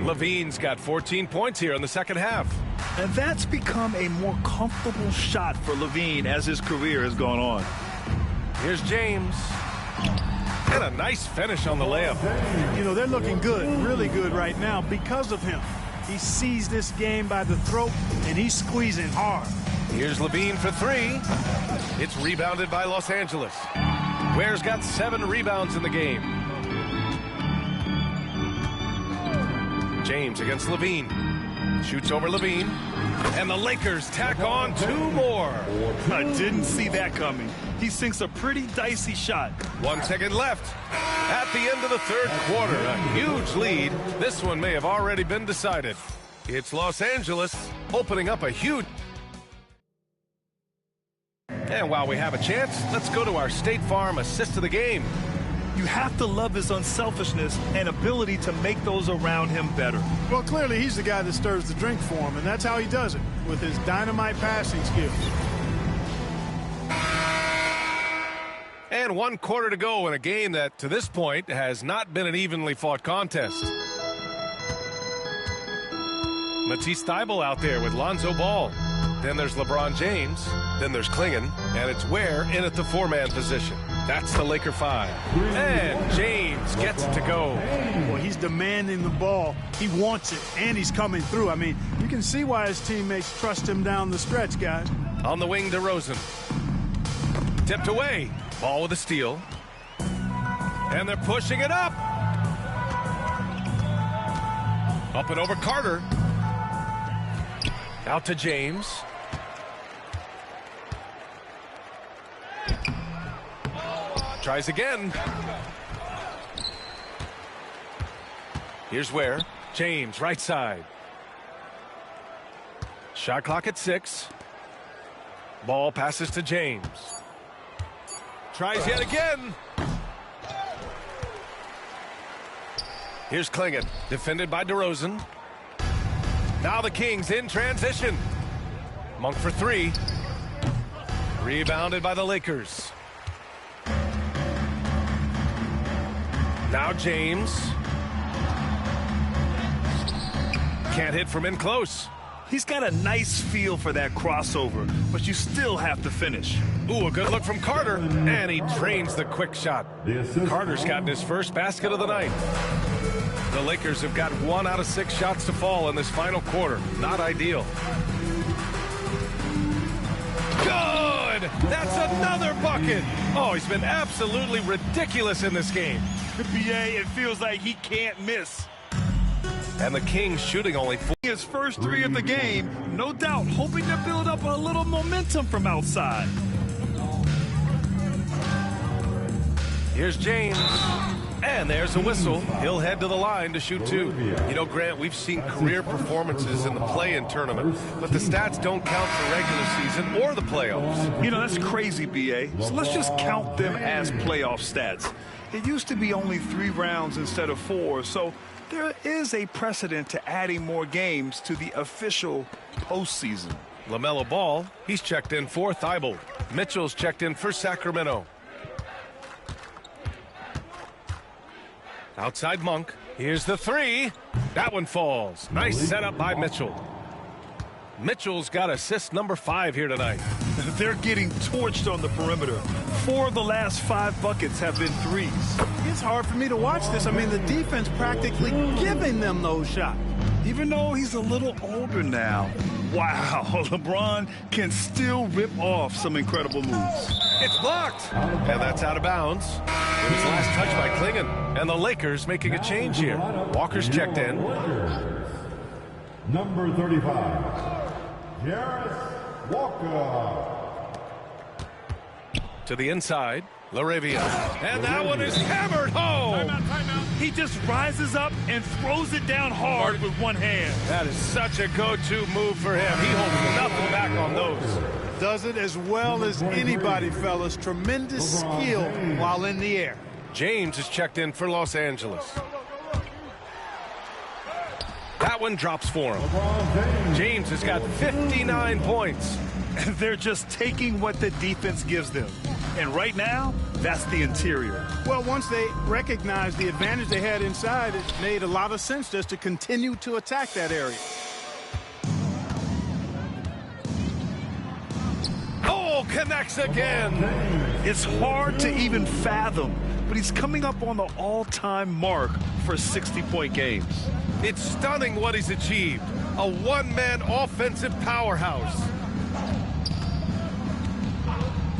Levine's got 14 points here in the second half. And that's become a more comfortable shot for Levine as his career has gone on. Here's James. And a nice finish on the layup. You know, they're looking good, really good right now because of him. He sees this game by the throat, and he's squeezing hard. Here's Levine for three. It's rebounded by Los Angeles. Ware's got 7 rebounds in the game. James against Levine. Shoots over Levine. And the Lakers tack on 2 more. I didn't see that coming. He sinks a pretty dicey shot. 1 second left. At the end of the third quarter, a huge lead. This one may have already been decided. It's Los Angeles opening up a huge... And while we have a chance, let's go to our State Farm assist of the game. You have to love his unselfishness and ability to make those around him better. Well, clearly he's the guy that stirs the drink for him, and that's how he does it, with his dynamite passing skills. And 1 quarter to go in a game that, to this point, has not been an evenly fought contest. Matisse Thybulle out there with Lonzo Ball. Then there's LeBron James. Then there's Klingon. And it's Ware in at the 4-man position. That's the Laker 5. And James gets it to go. Well, he's demanding the ball. He wants it, and he's coming through. I mean, you can see why his teammates trust him down the stretch, guys. On the wing, DeRozan. Tipped away. Ball with a steal. And they're pushing it up. Up and over Carter. Out to James. Tries again. Here's Ware. James, right side. Shot clock at 6. Ball passes to James. Tries yet again. Here's Klingon, defended by DeRozan. Now the Kings in transition. Monk for 3. Rebounded by the Lakers. Now James. Can't hit from in close. He's got a nice feel for that crossover, but you still have to finish. Ooh, a good look from Carter. And he drains the quick shot. Carter's gotten his first basket of the night. The Lakers have got 1 out of 6 shots to fall in this final quarter. Not ideal. Good! That's another bucket! Oh, he's been absolutely ridiculous in this game. BA, it feels like he can't miss. And the Kings shooting only 4. His first 3 of the game, no doubt, hoping to build up a little momentum from outside. Here's James. And there's a whistle. He'll head to the line to shoot 2. You know, Grant, we've seen career performances in the play-in tournament, but the stats don't count for regular season or the playoffs. You know, that's crazy, BA. So let's just count them as playoff stats. It used to be only 3 rounds instead of 4, so there is a precedent to adding more games to the official postseason. LaMelo Ball, he's checked in for Thybulle. Mitchell's checked in for Sacramento. Outside Monk. Here's the 3. That one falls. Nice setup by Mitchell. Mitchell's got assist number 5 here tonight. They're getting torched on the perimeter. 4 of the last 5 buckets have been 3s. It's hard for me to watch this. I mean, the defense practically giving them those shots. Even though he's a little older now. Wow, LeBron can still rip off some incredible moves. It's blocked. And that's out of bounds. It was last touch by Klingon. And the Lakers making a change here. Walker's checked in. Number 35, Jarris Walker. To the inside, LaRavia. And that one is hammered home. Timeout. He just rises up and throws it down hard with one hand. That is such a go-to move for him. He holds nothing back on those. Does it as well as anybody, fellas. Tremendous skill while in the air. James is checked in for Los Angeles. That one drops for him. James has got 59 points. They're just taking what the defense gives them. And right now, that's the interior. Well, once they recognized the advantage they had inside, it made a lot of sense just to continue to attack that area. Oh, connects again. It's hard to even fathom but he's coming up on the all-time mark for 60-point games. It's stunning what he's achieved. A one-man offensive powerhouse.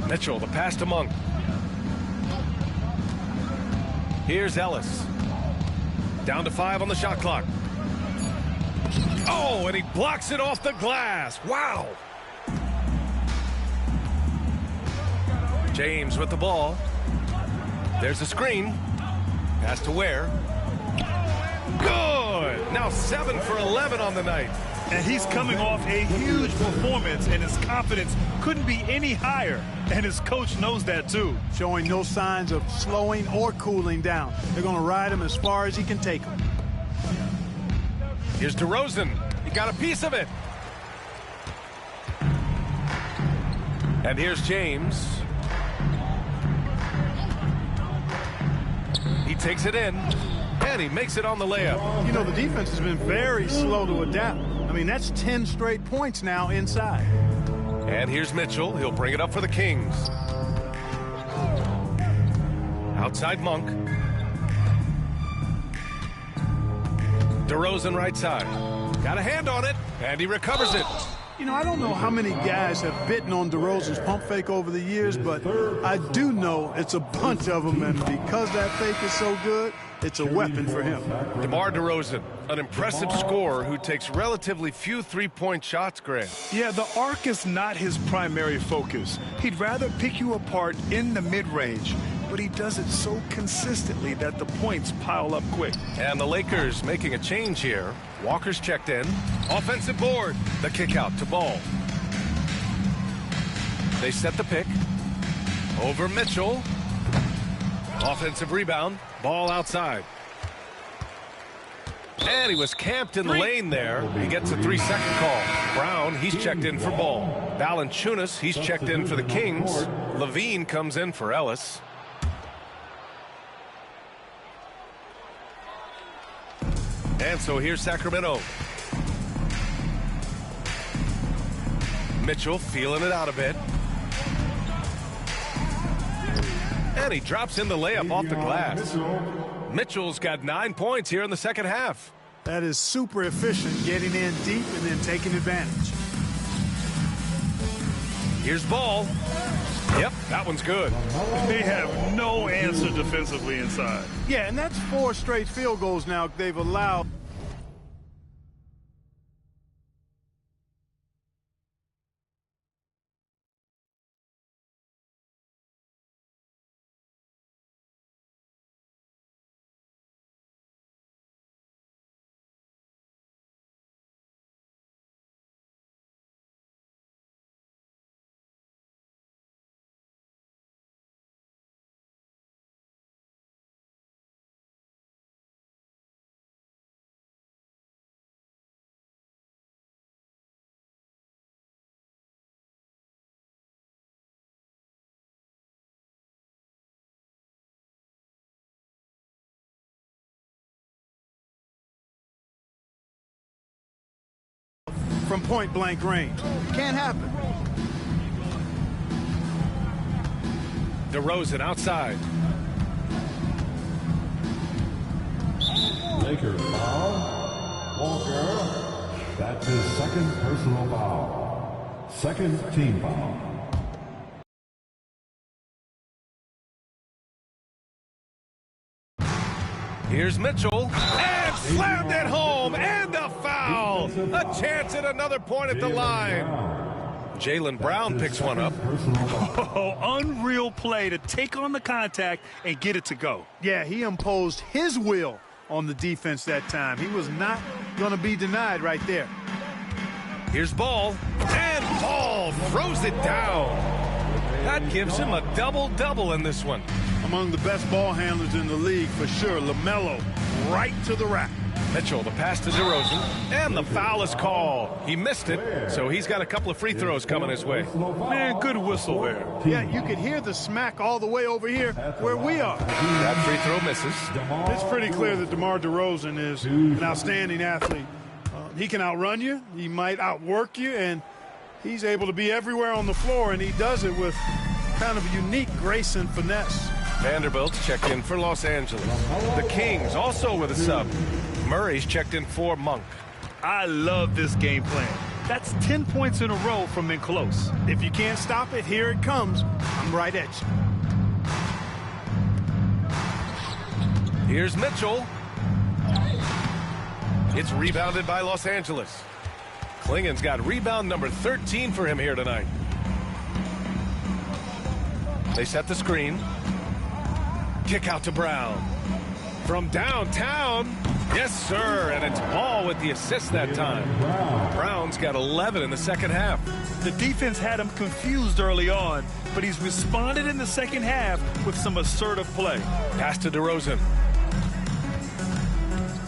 Mitchell, the pass to Monk. Here's Ellis. Down to 5 on the shot clock. Oh, and he blocks it off the glass. Wow. James with the ball. There's a screen. Pass to Ware. Good. Now 7 for 11 on the night. And he's coming off a huge performance, and his confidence couldn't be any higher. And his coach knows that, too. Showing no signs of slowing or cooling down. They're going to ride him as far as he can take him. Here's DeRozan. He got a piece of it. And here's James. He takes it in, and he makes it on the layup. You know, the defense has been very slow to adapt. I mean, that's 10 straight points now inside. And here's Mitchell. He'll bring it up for the Kings. Outside Monk. DeRozan right side. Got a hand on it, and he recovers it. You know, I don't know how many guys have bitten on DeRozan's pump fake over the years, but I do know it's a bunch of them, and because that fake is so good, it's a weapon for him. DeMar DeRozan, an impressive scorer who takes relatively few three-point shots, Grant. Yeah, the arc is not his primary focus. He'd rather pick you apart in the mid-range, but he does it so consistently that the points pile up quick. And the Lakers making a change here. Walker's checked in. Offensive board. The kick out to Ball. They set the pick. Over Mitchell. Offensive rebound. Ball outside. And he was camped in the lane there. He gets a 3-second call. Brown, he's checked in for Ball. Valanciunas, he's checked in for the Kings. Levine comes in for Ellis. And so here's Sacramento. Mitchell feeling it out a bit. And he drops in the layup off the glass. Mitchell's got 9 points here in the second half. That is super efficient, getting in deep and then taking advantage. Here's Ball. Yep, that one's good. They have no answer defensively inside. Yeah, and that's 4 straight field goals now they've allowed. From point-blank range. Can't happen. DeRozan outside. Lakers foul. Walker. That's his second personal foul. Second team foul. Here's Mitchell. And slammed it home. And a foul. A chance at another point at the line. Jaylen Brown picks one up. Oh, unreal play to take on the contact and get it to go. Yeah, he imposed his will on the defense that time. He was not going to be denied right there. Here's Ball. And Ball throws it down. That gives him a double-double in this one. Among the best ball handlers in the league for sure. LaMelo right to the rack. Mitchell, the pass to DeRozan, and the foul is called. He missed it, so he's got a couple of free throws coming his way. Man, good whistle there. Yeah, you could hear the smack all the way over here where we are. That free throw misses. It's pretty clear that DeMar DeRozan is an outstanding athlete. He can outrun you, he might outwork you, and he's able to be everywhere on the floor, and he does it with kind of a unique grace and finesse. Vanderbilt's checked in for Los Angeles. The Kings also with a sub. Murray's checked in for Monk. I love this game plan. That's 10 points in a row from in close. If you can't stop it, here it comes. I'm right at you. Here's Mitchell. It's rebounded by Los Angeles. Klingen's got rebound number 13 for him here tonight. They set the screen. Kick out to Brown. From downtown. Yes, sir. And it's Ball with the assist that time. Brown's got 11 in the second half. The defense had him confused early on, but he's responded in the second half with some assertive play. Pass to DeRozan.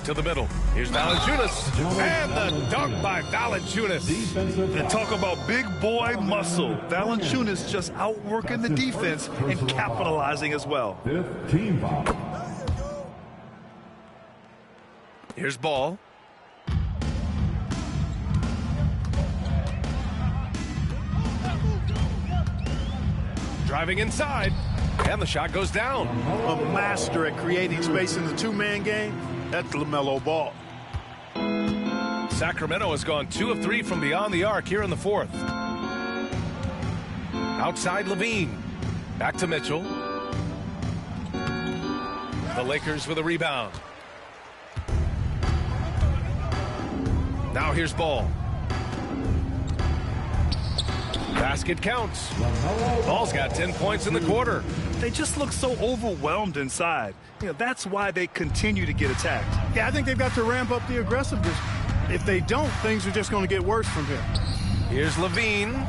To the middle. Here's Valanciunas. And the dunk by Valanciunas. And talk about big boy muscle. Valanciunas just outworking the defense and capitalizing as well. 5th team foul. Here's Ball. Driving inside. And the shot goes down. A master at creating space in the two-man game. That's LaMelo Ball. Sacramento has gone 2 of 3 from beyond the arc here in the fourth. Outside Levine. Back to Mitchell. The Lakers with a rebound. Now here's Ball. Basket counts. Ball's got 10 points in the quarter. They just look so overwhelmed inside. You know, that's why they continue to get attacked. Yeah, I think they've got to ramp up the aggressiveness. If they don't, things are just going to get worse from here. Here's Levine.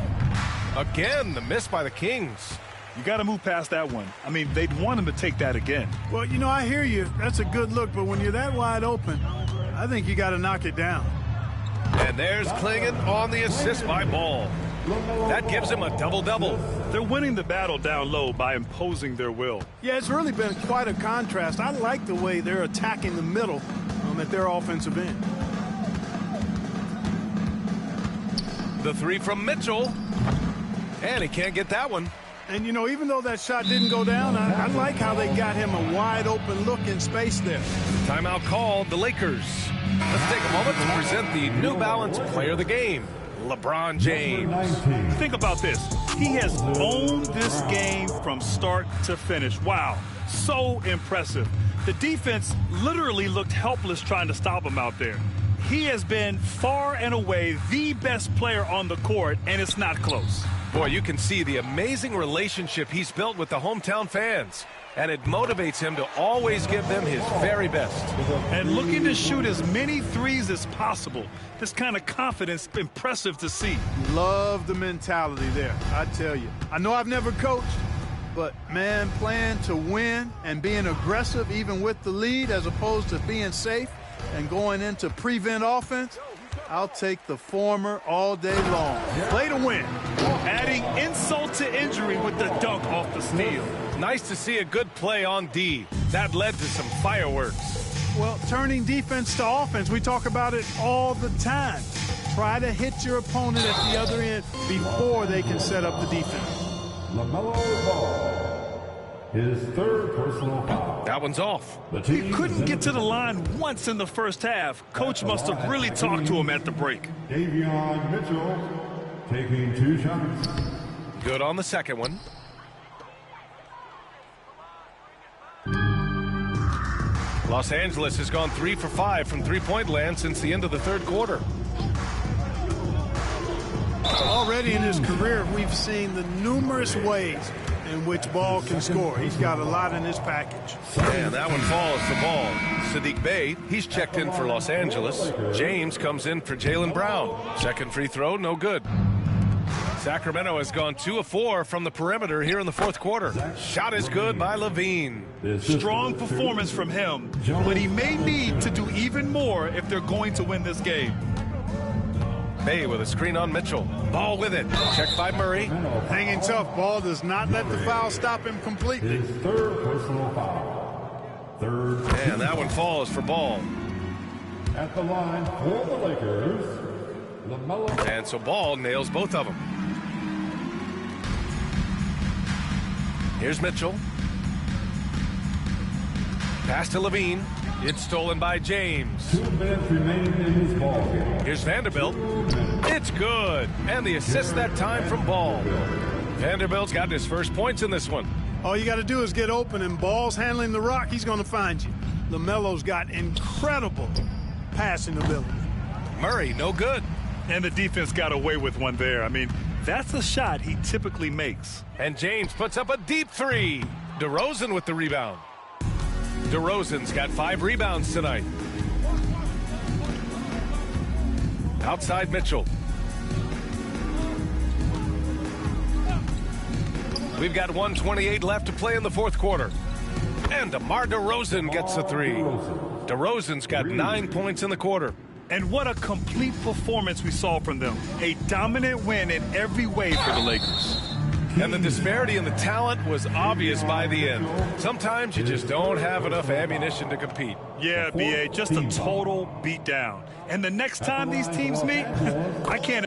Again, the miss by the Kings. You got to move past that one. I mean, they'd want him to take that again. Well, you know, I hear you. That's a good look, but when you're that wide open, I think you got to knock it down. And there's Klingen on the assist by Ball. That gives him a double-double. They're winning the battle down low by imposing their will. Yeah, it's really been quite a contrast. I like the way they're attacking the middle at their offensive end. The three from Mitchell. And he can't get that one. And, you know, even though that shot didn't go down, I like how they got him a wide-open look in space there. Timeout called, the Lakers. Let's take a moment to present the New Balance Player of the Game, LeBron James. Think about this. He has owned this game from start to finish. Wow, so impressive. The defense literally looked helpless trying to stop him out there. He has been far and away the best player on the court, and it's not close. Boy, you can see the amazing relationship he's built with the hometown fans, and it motivates him to always give them his very best. And looking to shoot as many threes as possible. This kind of confidence, impressive to see. Love the mentality there, I tell you. I know I've never coached, but, man, playing to win and being aggressive even with the lead as opposed to being safe and going into prevent offense, I'll take the former all day long. Play to win. Adding insult to injury with the dunk off the steal. Nice to see a good play on D. That led to some fireworks. Well, turning defense to offense, we talk about it all the time. Try to hit your opponent at the other end before they can set up the defense. LaMelo Ball. His third personal foul. That one's off. He couldn't get to the line once in the first half. Coach must have really talked to him at the break. Davion Mitchell taking 2 shots. Good on the second one. Los Angeles has gone 3 for 5 from three-point land since the end of the third quarter. Already in his career, we've seen the numerous ways in which Ball can score. He's got a lot in his package. And that one falls for Ball. Sadiq Bey, he's checked in for Los Angeles. James comes in for Jaylen Brown. Second free throw, no good. Sacramento has gone 2 of 4 from the perimeter here in the fourth quarter. Shot is good by Levine. Strong performance from him, but he may need to do even more if they're going to win this game. Bey with a screen on Mitchell. Ball with it. Checked by Murray. Hanging tough. Ball does not let the foul stop him completely. His third personal foul. Third. And that one falls for Ball. At the line for the Lakers, LaMelo. And so Ball nails both of them. Here's Mitchell. Pass to Levine. It's stolen by James. 2 minutes remaining in this ball game. Here's Vanderbilt. It's good. And the assist that time from Ball. Vanderbilt's got his first points in this one. All you got to do is get open, and Ball's handling the rock. He's going to find you. LaMelo's got incredible passing ability. Murray, no good. And the defense got away with one there. I mean, that's a shot he typically makes. And James puts up a deep three. DeRozan with the rebound. DeRozan's got 5 rebounds tonight. Outside Mitchell. We've got 1:28 left to play in the fourth quarter. And DeMar DeRozan gets a 3. DeRozan's got 9 points in the quarter. And what a complete performance we saw from them. A dominant win in every way for the Lakers. And the disparity in the talent was obvious by the end. Sometimes you just don't have enough ammunition to compete. Yeah, B.A., just a total beatdown. And the next time these teams meet, I can't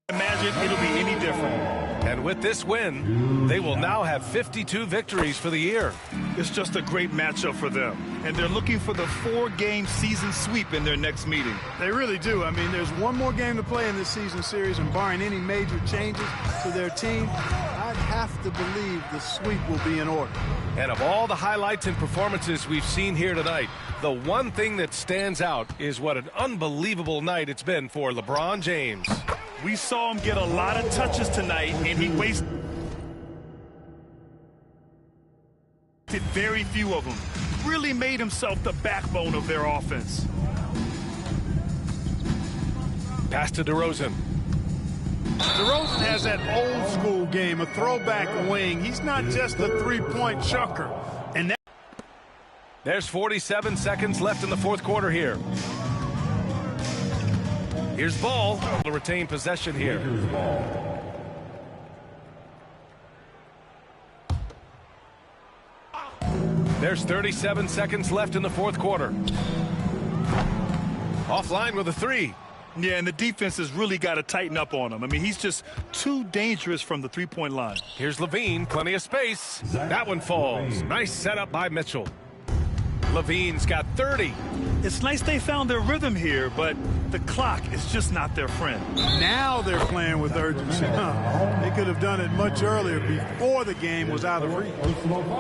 imagine it'll be any different. And with this win, they will now have 52 victories for the year. It's just a great matchup for them. And they're looking for the 4-game season sweep in their next meeting. They really do. I mean, there's one more game to play in this season series, and barring any major changes to their team, I'd have to believe the sweep will be in order. And of all the highlights and performances we've seen here tonight, the one thing that stands out is what an unbelievable night it's been for LeBron James. We saw him get a lot of touches tonight, and he wasted very few of them. Really made himself the backbone of their offense. Pass to DeRozan. DeRozan has that old school game, a throwback wing. He's not just a three-point chucker. And that There's 47 seconds left in the fourth quarter here. Here's Ball to retain possession here. There's 37 seconds left in the fourth quarter. Offline with a 3. Yeah, and the defense has really got to tighten up on him. I mean, he's just too dangerous from the three-point line. Here's Levine, plenty of space. That one falls. Nice setup by Mitchell. Levine's got 30. It's nice they found their rhythm here, but the clock is just not their friend. now they're playing with urgency. They could have done it much earlier, before the game was out of reach.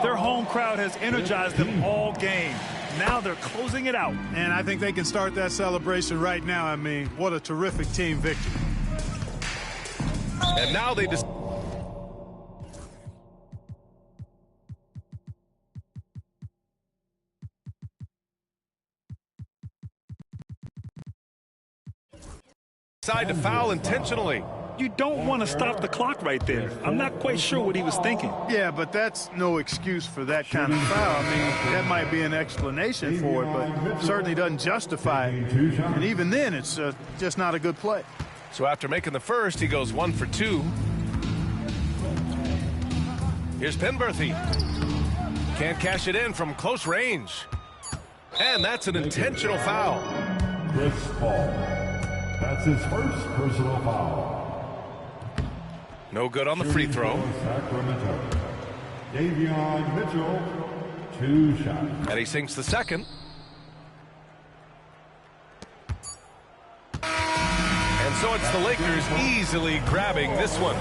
Their home crowd has energized them all game. Now they're closing it out. And I think they can start that celebration right now. I mean, what a terrific team victory. And now they just decide to foul intentionally. You don't want to stop the clock right there. I'm not quite sure what he was thinking. Yeah, but that's no excuse for that kind of foul. I mean, that might be an explanation for it, but certainly doesn't justify it. And even then, it's just not a good play. So after making the first, he goes 1 for 2. Here's Penberthy. Can't cash it in from close range. And that's an intentional foul. Chris Paul. That's his first personal foul. No good on the free throw. Sacramento. Davion Mitchell, 2 shots. And he sinks the second. And so it's the Lakers easily grabbing this one.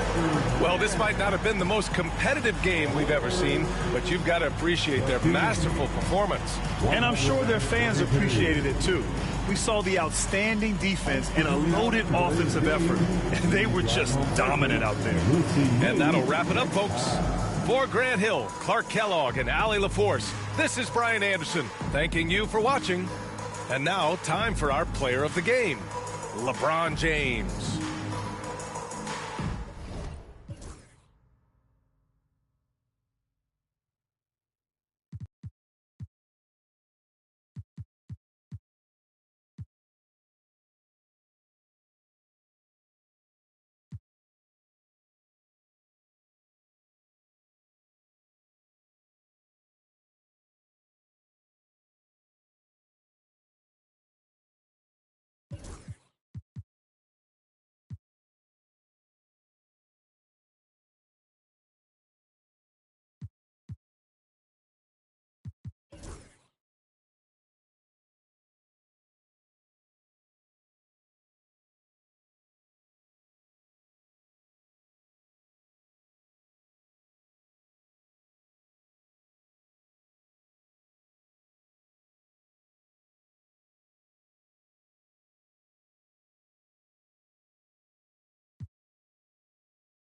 Well, this might not have been the most competitive game we've ever seen, but you've got to appreciate their masterful performance. And I'm sure their fans appreciated it too. We saw the outstanding defense and a loaded offensive effort, and they were just dominant out there. And that'll wrap it up, folks. For Grant Hill, Clark Kellogg, and Allie LaForce, this is Brian Anderson, thanking you for watching. And now, time for our player of the game, LeBron James.